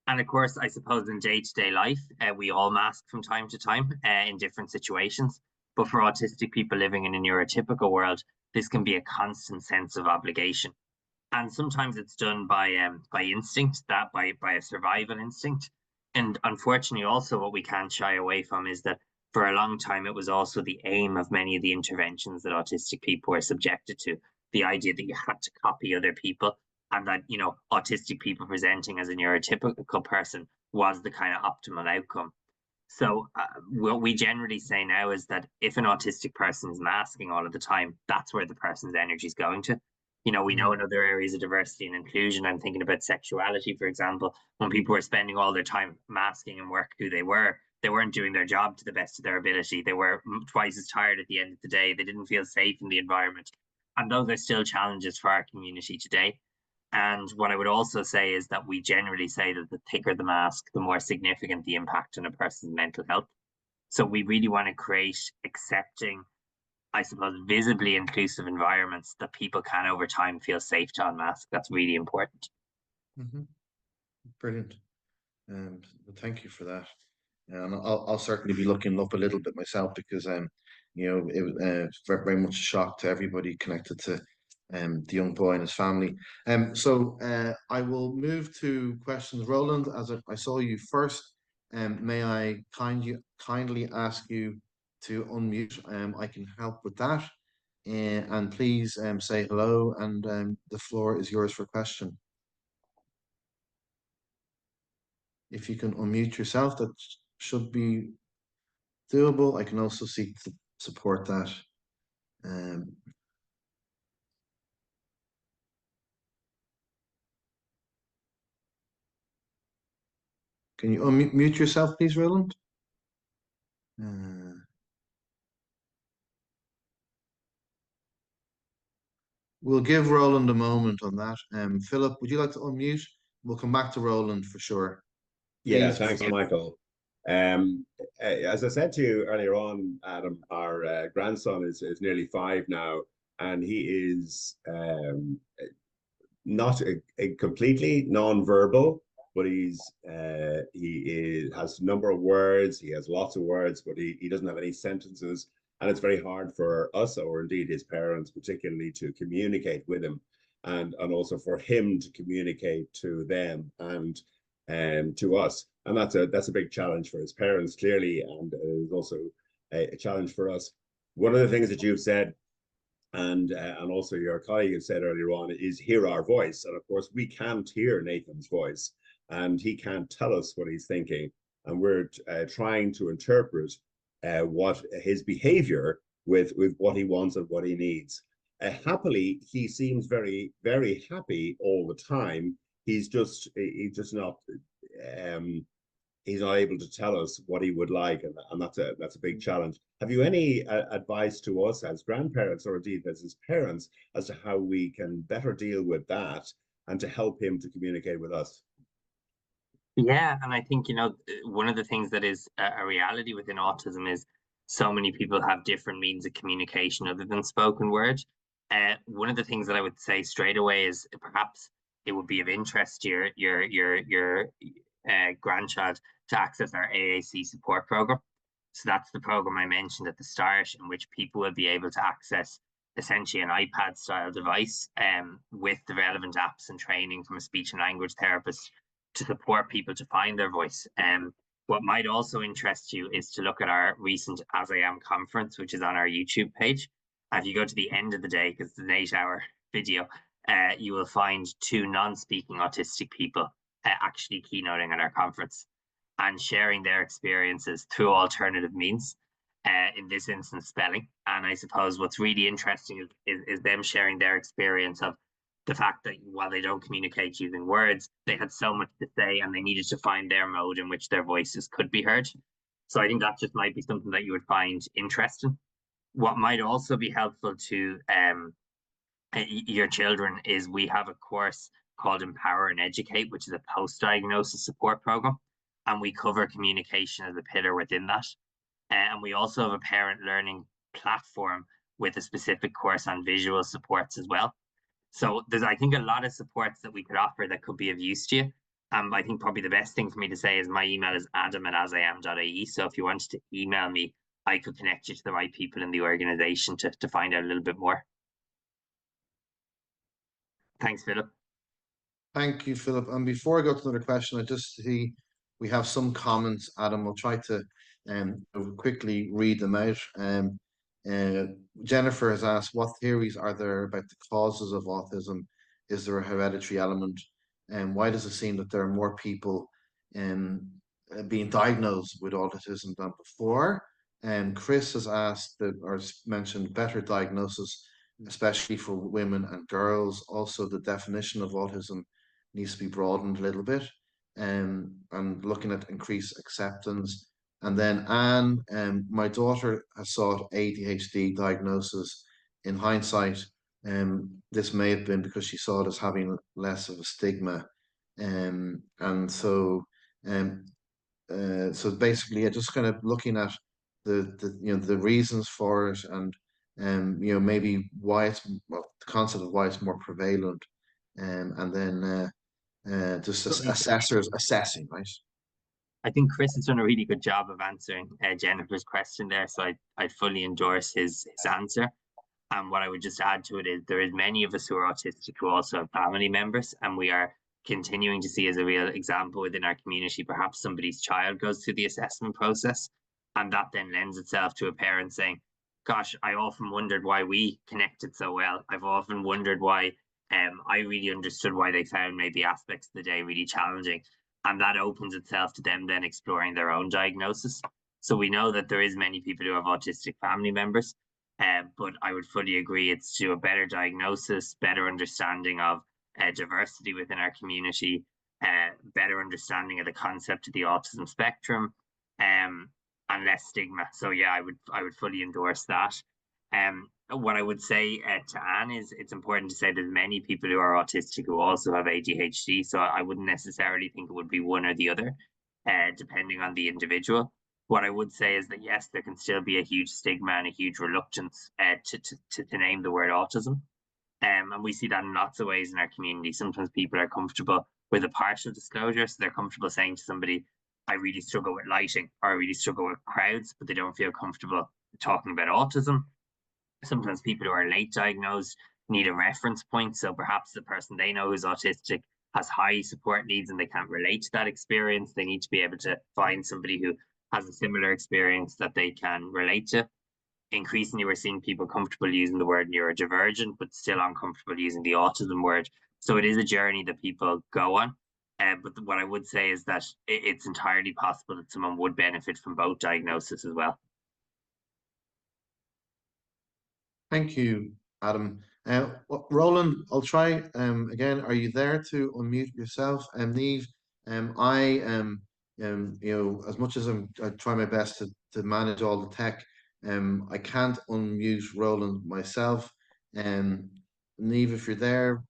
And of course, I suppose in day-to-day life, we all mask from time to time in different situations. But for autistic people living in a neurotypical world, this can be a constant sense of obligation. And sometimes it's done by instinct, by a survival instinct. And unfortunately, also what we can't shy away from is that for a long time, it was also the aim of many of the interventions that autistic people were subjected to. The idea that you had to copy other people, and that, autistic people presenting as a neurotypical person was the kind of optimal outcome. So what we generally say now is that if an autistic person is masking all of the time, that's where the person's energy is going to. We know in other areas of diversity and inclusion, I'm thinking about sexuality, for example, when people were spending all their time masking and work who they weren't doing their job to the best of their ability. They were twice as tired at the end of the day. They didn't feel safe in the environment. And those are still challenges for our community today. And what I would also say is that we generally say that the thicker the mask, the more significant the impact on a person's mental health. So we really want to create accepting, I suppose, visibly inclusive environments that people can over time feel safe to unmask. That's really important. Brilliant. Thank you for that. And I'll certainly be looking up a little bit myself because it was very much a shock to everybody connected to the young boy and his family. So I will move to questions. Roland, as I saw you first, may I kindly ask you to unmute? I can help with that. and please say hello, and the floor is yours for question. If you can unmute yourself, that should be doable. I can also seek to support that. Can you unmute yourself, please, Roland? We'll give Roland a moment on that. Philip, would you like to unmute? We'll come back to Roland for sure. Yeah, Please. thanks, Michael. As I said to you earlier on, Adam, our grandson is nearly 5 now, and he is not a completely non-verbal, but he has a number of words. He has lots of words, but he doesn't have any sentences, and it's very hard for us, or indeed his parents particularly, to communicate with him, and also for him to communicate to them and to us. And that's a big challenge for his parents, clearly, and it's also a challenge for us. One of the things that you've said, and also your colleague has said earlier on, is hear our voice. And of course, we can't hear Nathan's voice, and he can't tell us what he's thinking. And we're trying to interpret what his behavior with what he wants and what he needs. Happily, he seems very, very happy all the time. He's just not he's not able to tell us what he would like, and that's a big challenge. Have you any advice to us as grandparents, or indeed as his parents, as to how we can better deal with that and to help him to communicate with us? Yeah, and I think, one of the things that is a reality within autism is so many people have different means of communication other than spoken word. One of the things that I would say straight away is perhaps it would be of interest to your grandchild to access our AAC support program. So that's the program I mentioned at the start, in which people will be able to access essentially an iPad style device with the relevant apps and training from a speech and language therapist to support people to find their voice. What might also interest you is to look at our recent As I Am conference, which is on our YouTube page. If you go to the end of the day, because it's an 8-hour video, you will find 2 non-speaking autistic people actually keynoting at our conference and sharing their experiences through alternative means, in this instance, spelling. And I suppose what's really interesting is them sharing their experience of the fact that while they don't communicate using words, they had so much to say and they needed to find their mode in which their voices could be heard. So I think that just might be something that you would find interesting. What might also be helpful to your children is we have a course called Empower and Educate, which is a post-diagnosis support program, and we cover communication as a pillar within that. And we also have a parent learning platform with a specific course on visual supports as well. So there's, I think, a lot of supports that we could offer that could be of use to you. I think probably the best thing for me to say is my email is adam@asiam.ie. So if you wanted to email me, I could connect you to the right people in the organization to find out a little bit more. Thanks, Philip. Thank you, Philip. And before I go to another question, I just see we have some comments, Adam. We'll try to quickly read them out. Jennifer has asked, what theories are there about the causes of autism? Is there a hereditary element? And why does it seem that there are more people being diagnosed with autism than before? And Chris has asked or mentioned better diagnosis, especially for women and girls. Also, the definition of autism needs to be broadened a little bit, and looking at increased acceptance. And then Anne, my daughter has sought ADHD diagnosis. In hindsight, this may have been because she saw it as having less of a stigma. And so basically, just kind of looking at the reasons for it, and maybe why it's, well, the concept of why it's more prevalent, and then just assessors assessing, right? I think Chris has done a really good job of answering Jennifer's question there, so I'd fully endorse his answer. And what I would just add to it is there is many of us who are autistic who also have family members, and we are continuing to see as a real example within our community, perhaps somebody's child goes through the assessment process, and that then lends itself to a parent saying, gosh, I often wondered why we connected so well. I've often wondered why I really understood why they found maybe aspects of the day really challenging. And that opens itself to them then exploring their own diagnosis. So we know that there is many people who have autistic family members, but I would fully agree it's to a better diagnosis, better understanding of diversity within our community, better understanding of the concept of the autism spectrum, and less stigma. So yeah, I would fully endorse that. What I would say to Anne is it's important to say there's many people who are autistic who also have ADHD. So I wouldn't necessarily think it would be one or the other, depending on the individual. What I would say is that yes, there can still be a huge stigma and a huge reluctance to name the word autism. And we see that in lots of ways in our community. Sometimes people are comfortable with a partial disclosure, so they're comfortable saying to somebody, I really struggle with lighting, or I really struggle with crowds, but they don't feel comfortable talking about autism. Sometimes people who are late diagnosed need a reference point. So perhaps the person they know who's autistic has high support needs and they can't relate to that experience. They need to be able to find somebody who has a similar experience that they can relate to. Increasingly, we're seeing people comfortable using the word neurodivergent, but still uncomfortable using the autism word. So it is a journey that people go on. But what I would say is that it's entirely possible that someone would benefit from both diagnoses as well. Thank you, Adam. Roland, I'll try again. Are you there to unmute yourself? Niamh, as much as I try my best to manage all the tech, I can't unmute Roland myself. Niamh, if you're there,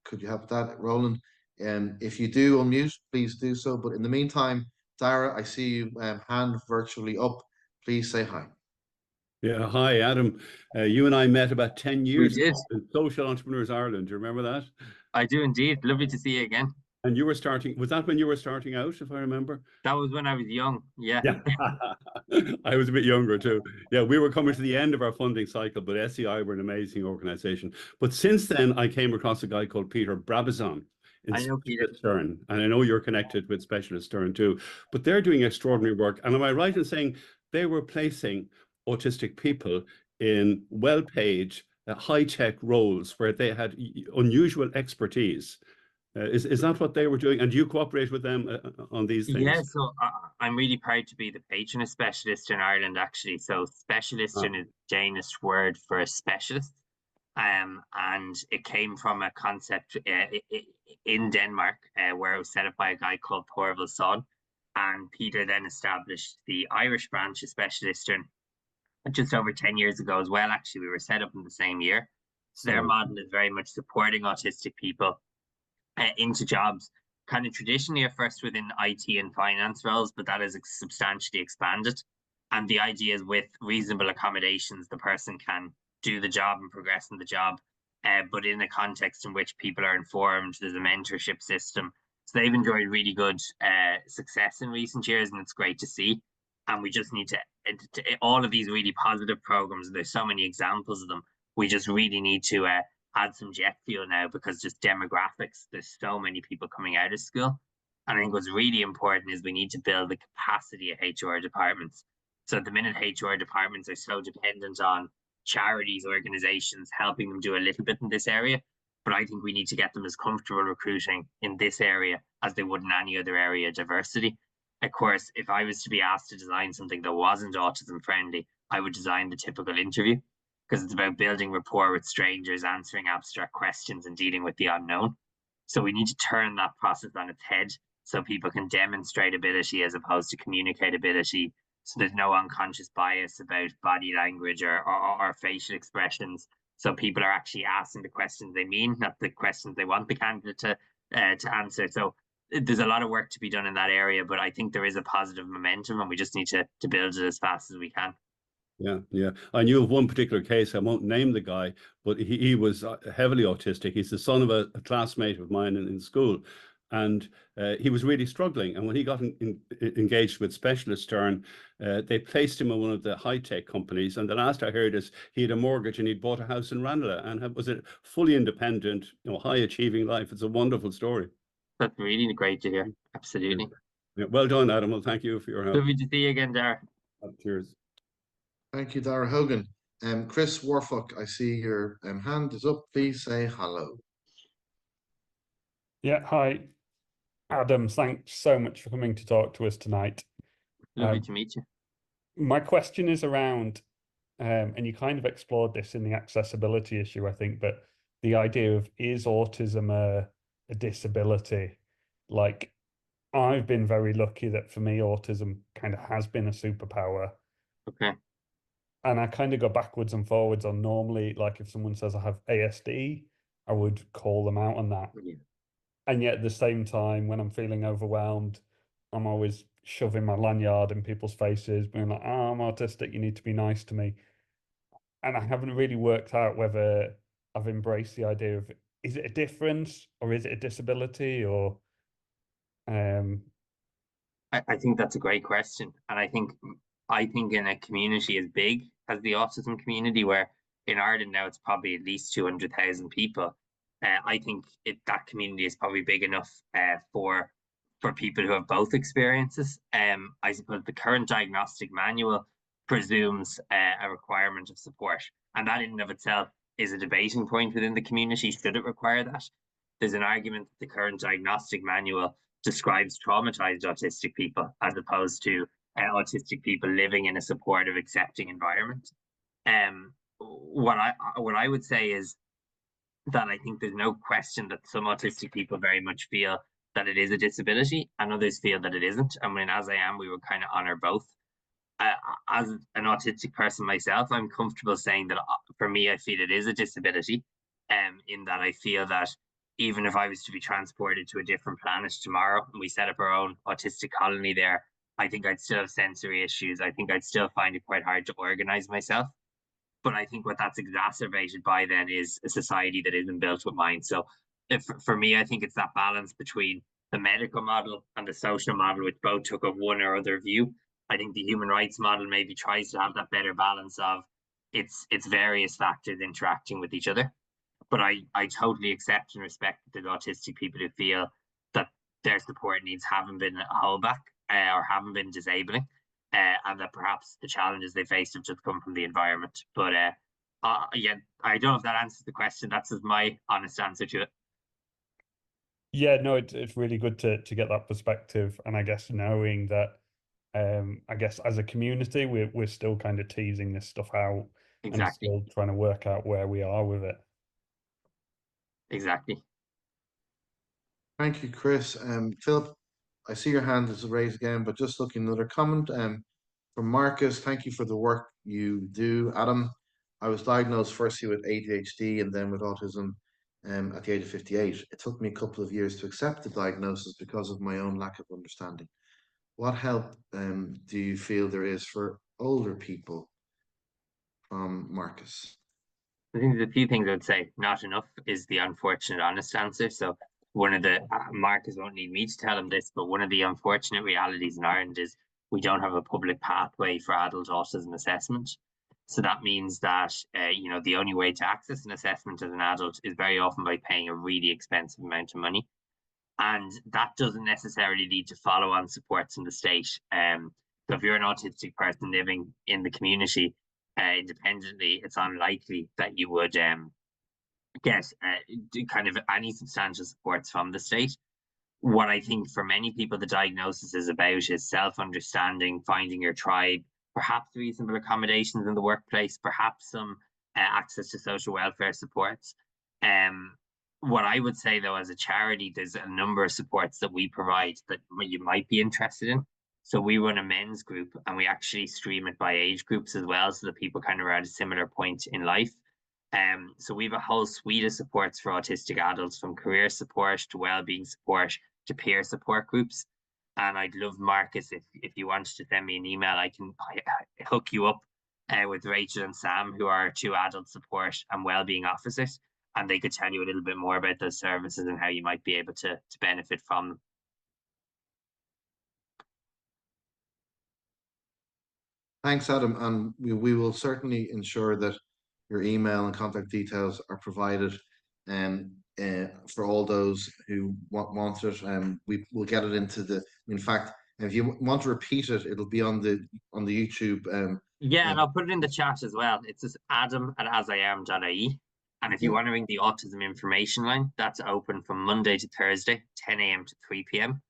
could you help that, Roland? If you do unmute, please do so. But in the meantime, Dara, I see you hand virtually up. Please say hi. Yeah, hi, Adam. You and I met about 10 years We did. ago in Social Entrepreneurs Ireland. Do you remember that? I do indeed. Lovely to see you again. And you were starting, was that when you were starting out, if I remember? That was when I was young. Yeah. Yeah. I was a bit younger too. Yeah, we were coming to the end of our funding cycle, but SEI were an amazing organization. But since then, I came across a guy called Peter Brabazon in I know Peter. Stern. And I know you're connected with Specialist Stern too. But they're doing extraordinary work. And am I right in saying they were placing autistic people in well-paid, high-tech roles where they had unusual expertise? Is that what they were doing? And do you cooperate with them on these things? Yeah, so I'm really proud to be the patron of Specialist in Ireland, actually. So Specialist is a Danish word for a specialist. And it came from a concept in Denmark where it was set up by a guy called Thorvald Son. And Peter then established the Irish branch of Specialist just over 10 years ago as well. Actually, we were set up in the same year. So their model is very much supporting autistic people into jobs, kind of traditionally at first within IT and finance roles, but that has substantially expanded. And the idea is with reasonable accommodations, the person can do the job and progress in the job, but in a context in which people are informed. There's a mentorship system. So they've enjoyed really good success in recent years, and it's great to see. And we just need to all of these really positive programs, and there's so many examples of them, we just really need to add some jet fuel now, because just demographics, there's so many people coming out of school. And I think what's really important is we need to build the capacity of HR departments. So at the minute, HR departments are so dependent on charities, organizations, helping them do a little bit in this area. But I think we need to get them as comfortable recruiting in this area as they would in any other area of diversity. Of course, if I was to be asked to design something that wasn't autism friendly, I would design the typical interview, because it's about building rapport with strangers, answering abstract questions, and dealing with the unknown. So we need to turn that process on its head so people can demonstrate ability as opposed to communicate ability. So there's no unconscious bias about body language or facial expressions. So people are actually asking the questions they mean, not the questions they want the candidate to answer. So there's a lot of work to be done in that area, but I think there is a positive momentum, and we just need to build it as fast as we can. Yeah, yeah. I knew of one particular case. I won't name the guy, but he was heavily autistic. He's the son of a classmate of mine in school, and he was really struggling. And when he got engaged with Specialist Stern, they placed him in one of the high-tech companies. And the last I heard is he had a mortgage and he'd bought a house in Ranelagh and was a fully independent, high-achieving life. It's a wonderful story. That's really great to hear. Absolutely. Yeah, well done, Adam. Well, thank you for your help. Lovely to see you again, Dara. Cheers. Thank you, Dara Hogan. Chris Warfuck, I see your hand is up. Please say hello. Yeah, hi, Adam. Thanks so much for coming to talk to us tonight. Lovely to meet you. My question is around, and you kind of explored this in the accessibility issue, I think, but the idea of, is autism a disability? Like, I've been very lucky that for me, autism kind of has been a superpower. Okay. And I kind of go backwards and forwards on, normally, like if someone says I have ASD, I would call them out on that. Yeah. And yet at the same time, when I'm feeling overwhelmed, I'm always shoving my lanyard in people's faces, being like, oh, I'm autistic, you need to be nice to me. And I haven't really worked out whether I've embraced the idea of, is it a difference or is it a disability, or I think that's a great question. And I think in a community as big as the autism community, where in Ireland now it's probably at least 200,000 people, I think that community is probably big enough for people who have both experiences. I suppose the current diagnostic manual presumes a requirement of support, and that in and of itself is a debating point within the community. Should it require that? There's an argument that the current diagnostic manual describes traumatized autistic people as opposed to autistic people living in a supportive, accepting environment. What I would say is that I think there's no question that some autistic people very much feel that it is a disability, and others feel that it isn't. I mean, as I am, we would kind of honor both. As an autistic person myself, I'm comfortable saying that for me, I feel it is a disability, in that I feel that even if I was to be transported to a different planet tomorrow and we set up our own autistic colony there, I think I'd still have sensory issues. I think I'd still find it quite hard to organize myself. But I think what that's exacerbated by then is a society that isn't built with mind. So for me, I think it's that balance between the medical model and the social model, which both took a one or other view. I think the human rights model maybe tries to have that better balance of its various factors interacting with each other. But I totally accept and respect the autistic people who feel that their support needs haven't been a holdback or haven't been disabling, and that perhaps the challenges they faced have just come from the environment. But yeah, I don't know if that answers the question. That's just my honest answer to it. yeah, no, it's really good to get that perspective, and I guess knowing that, I guess as a community, we're still kind of teasing this stuff out and Exactly. still trying to work out where we are with it. Exactly. Thank you, Chris. Philip, I see your hand is raised again, but just looking another comment from Marcus. Thank you for the work you do, Adam. I was diagnosed firstly with ADHD and then with autism at the age of 58. It took me a couple of years to accept the diagnosis because of my own lack of understanding. What help do you feel there is for older people? From Marcus. I think there's a few things I'd say. Not enough is the unfortunate honest answer. So one of the Marcus won't need me to tell him this, but one of the unfortunate realities in Ireland is we don't have a public pathway for adult autism assessment. So that means that the only way to access an assessment as an adult is very often by paying a really expensive amount of money, and that doesn't necessarily lead to follow-on supports in the state. So if you're an autistic person living in the community independently, it's unlikely that you would get kind of any substantial supports from the state. What I think for many people the diagnosis is about is self-understanding, finding your tribe, perhaps reasonable accommodations in the workplace, perhaps some access to social welfare supports. What I would say though, as a charity, there's a number of supports that we provide that you might be interested in. So we run a men's group and we actually stream it by age groups as well, so that people kind of are at a similar point in life. So we have a whole suite of supports for autistic adults, from career support to wellbeing support to peer support groups. And I'd love, Marcus, if you wanted to send me an email, I hook you up with Rachel and Sam, who are two adult support and wellbeing officers, and they could tell you a little bit more about those services and how you might be able to benefit from them. Thanks, Adam, and we will certainly ensure that your email and contact details are provided for all those who want it. We will get it into in fact, If you want to repeat it, it'll be on the YouTube. Yeah, and I'll put it in the chat as well. It's just adam@asiam.ie. And if you want to ring the autism information line, that's open from Monday to Thursday, 10 a.m. to 3 p.m.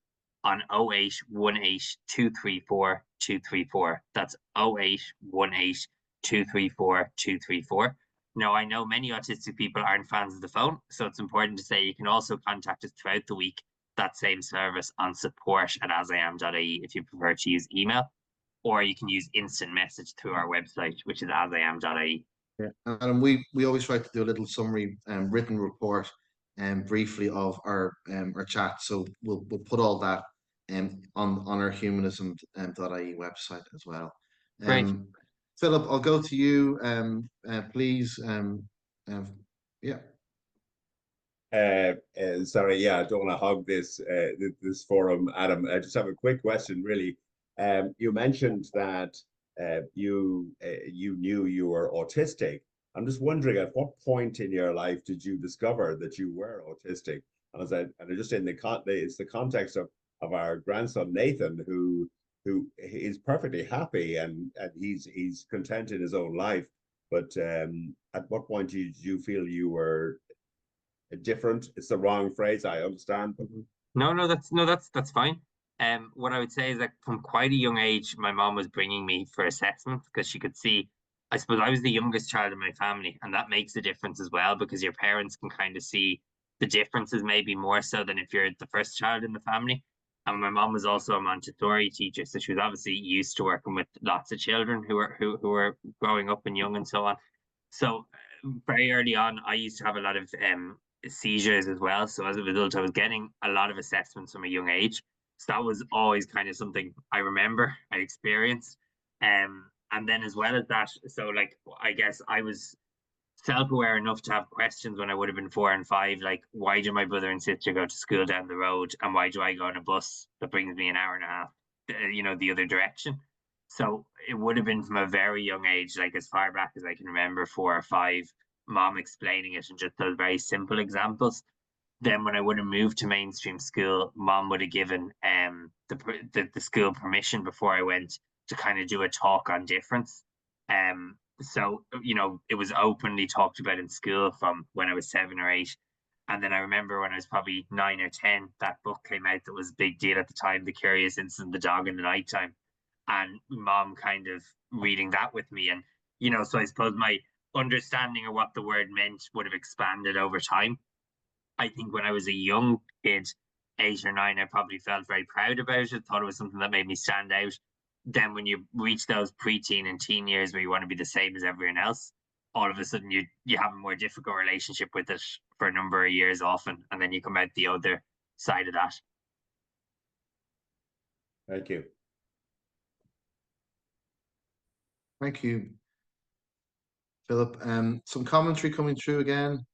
on 0818234234. That's 0818234234. Now, I know many autistic people aren't fans of the phone, so it's important to say you can also contact us throughout the week, that same service, on support@asiam.ie if you prefer to use email, or you can use instant message through our website, which is asiam.ie. Yeah, and we always try to do a little summary written report briefly of our chat. So we'll put all that on our humanism.ie website as well. Great. Philip, I'll go to you, please. Yeah. Sorry, yeah, I don't want to hog this this forum, Adam. I just have a quick question, really. You mentioned that you knew you were autistic. I'm just wondering, at what point in your life did you discover that you were autistic? And just in it's the context of our grandson Nathan, who is perfectly happy and he's content in his own life. But at what point did you feel you were different? It's the wrong phrase, I understand, but That's fine. What I would say is that from quite a young age, my mom was bringing me for assessment because she could see, I suppose I was the youngest child in my family, and that makes a difference as well, because your parents can kind of see the differences maybe more so than if you're the first child in the family. And my mom was also a Montessori teacher, so she was obviously used to working with lots of children who were growing up and young and so on. So very early on, I used to have a lot of seizures as well. So as a result, I was getting a lot of assessments from a young age. So that was always kind of something I remember I experienced. And then as well as that, so like I guess I was self-aware enough to have questions when I would have been 4 and 5, like, why do my brother and sister go to school down the road, and why do I go on a bus that brings me an hour and a half, the other direction? So it would have been from a very young age, like as far back as I can remember, 4 or 5, mom explaining it and just those very simple examples. Then when I would have moved to mainstream school, mom would have given the school permission before I went to kind of do a talk on difference. So, it was openly talked about in school from when I was 7 or 8. And then I remember when I was probably 9 or 10, that book came out that was a big deal at the time, The Curious Incident of the Dog in the Nighttime. And mom kind of reading that with me. And, so I suppose my understanding of what the word meant would have expanded over time. I think when I was a young kid, 8 or 9, I probably felt very proud about it, thought it was something that made me stand out. Then when you reach those preteen and teen years where you want to be the same as everyone else, all of a sudden you have a more difficult relationship with it for a number of years often, and then you come out the other side of that. Thank you. Thank you, Philip. Some commentary coming through again.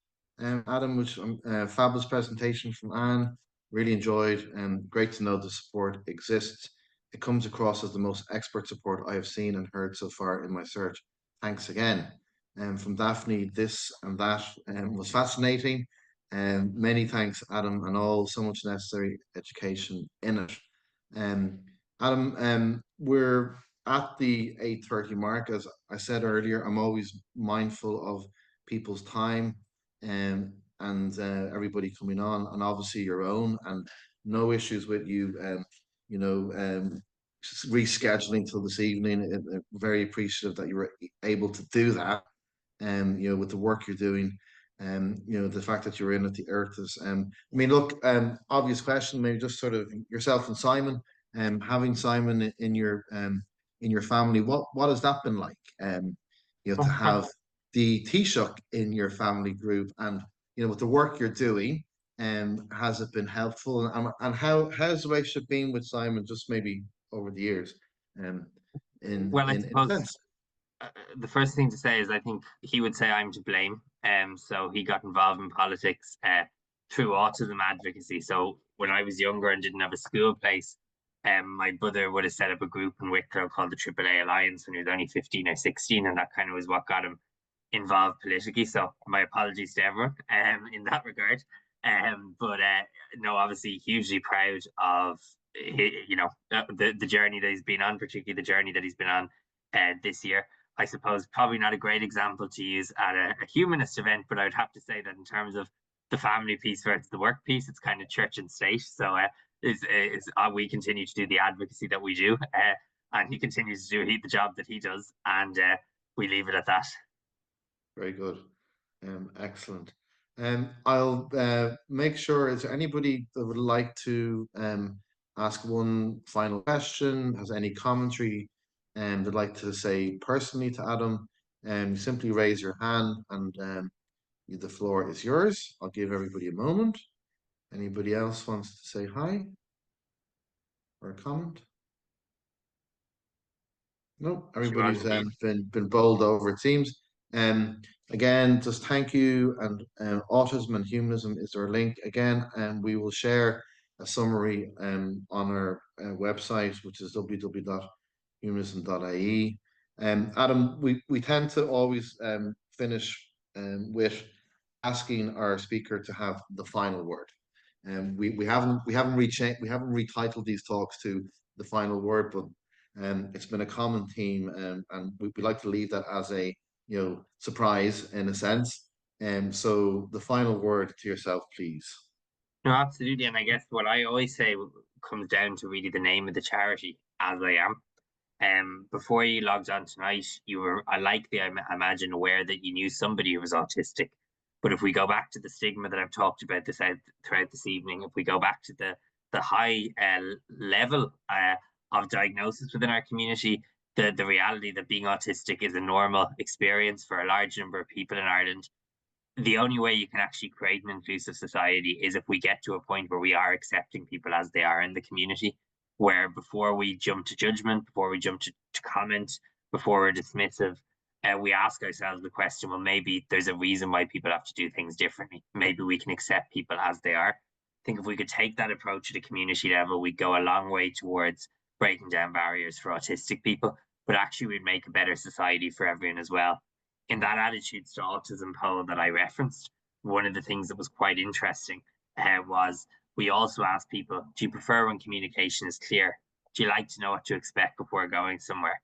Adam, which fabulous presentation from Anne. Really enjoyed, and great to know the support exists. It comes across as the most expert support I have seen and heard so far in my search. Thanks again. From Daphne, this and that was fascinating. Many thanks, Adam, and all. So much necessary education in it. Adam, we're at the 8:30 mark. As I said earlier, I'm always mindful of people's time and everybody coming on, and obviously your own, and no issues with you rescheduling till this evening. Very appreciative that you were able to do that, with the work you're doing, the fact that you're in at the Earths. I mean, look, obvious question, maybe just sort of yourself and Simon, having Simon in your family, what has that been like? To have the Taoiseach in your family group, and with the work you're doing, has it been helpful? And how's the relationship been with Simon, just maybe over the years? Well, I suppose the first thing to say is I think he would say I'm to blame. So he got involved in politics through autism advocacy. So when I was younger and didn't have a school place, my brother would have set up a group in Wicklow called the AAA Alliance when he was only 15 or 16, and that kind of was what got him involved politically. So my apologies to everyone in that regard. But no, obviously hugely proud of the journey that he's been on, particularly the journey that he's been on this year. I suppose probably not a great example to use at a humanist event, but I would have to say that in terms of the family piece versus the work piece, it's kind of church and state. So we continue to do the advocacy that we do, and he continues to do the job that he does, and we leave it at that. Very good. Excellent. I'll make sure, is there anybody that would like to ask one final question, has any commentary, and they'd like to say personally to Adam? Simply raise your hand, and the floor is yours. I'll give everybody a moment. Anybody else wants to say hi or a comment? No, everybody's been bowled over, it seems. Again, just thank you. And Autism and Humanism is our link again, and we will share a summary on our website, which is www.humanism.ie. Adam, we tend to always finish with asking our speaker to have the final word. And we haven't retitled these talks to the final word, but it's been a common theme, and we like to leave that as a surprise in a sense. So the final word to yourself, please. No, absolutely. And I guess what I always say comes down to really the name of the charity, As I Am. Before you logged on tonight, you were, I imagine, aware that you knew somebody who was autistic. But if we go back to the stigma that I've talked about throughout this evening, if we go back to the high level of diagnosis within our community, the reality that being autistic is a normal experience for a large number of people in Ireland, the only way you can actually create an inclusive society is if we get to a point where we are accepting people as they are in the community, where before we jump to judgment, before we jump to comment, before we're dismissive, we ask ourselves the question, well, maybe there's a reason why people have to do things differently. Maybe we can accept people as they are. I think if we could take that approach at a community level, we'd go a long way towards breaking down barriers for autistic people, but actually we'd make a better society for everyone as well. In that Attitudes to Autism poll that I referenced, one of the things that was quite interesting was we also asked people, do you prefer when communication is clear? Do you like to know what to expect before going somewhere?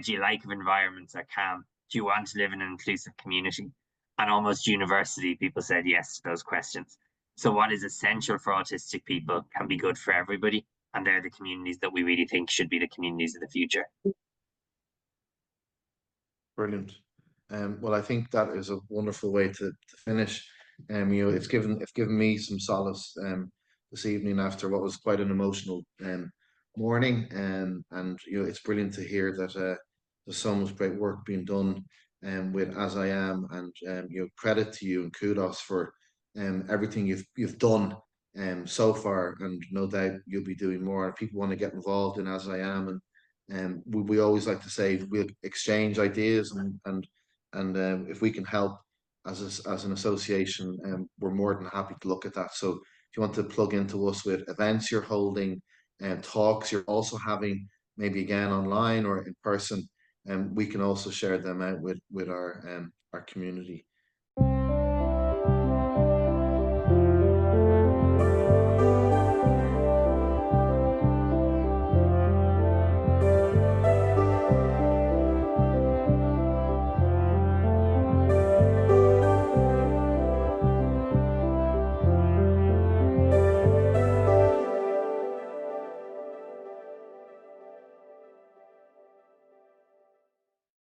Do you like if environments are calm? Do you want to live in an inclusive community? And almost universally, people said yes to those questions. So what is essential for autistic people can be good for everybody. And they're the communities that we really think should be the communities of the future. Brilliant. Well, I think that is a wonderful way to finish. It's given me some solace this evening after what was quite an emotional morning. And it's brilliant to hear that there's so much great work being done with As I Am, and credit to you and kudos for everything you've done so far, and no doubt you'll be doing more. If people want to get involved in As I Am, and we always like to say we'll exchange ideas, and if we can help as an association, we're more than happy to look at that. So if you want to plug into us with events you're holding and talks you're also having, maybe again online or in person, we can also share them out with our community.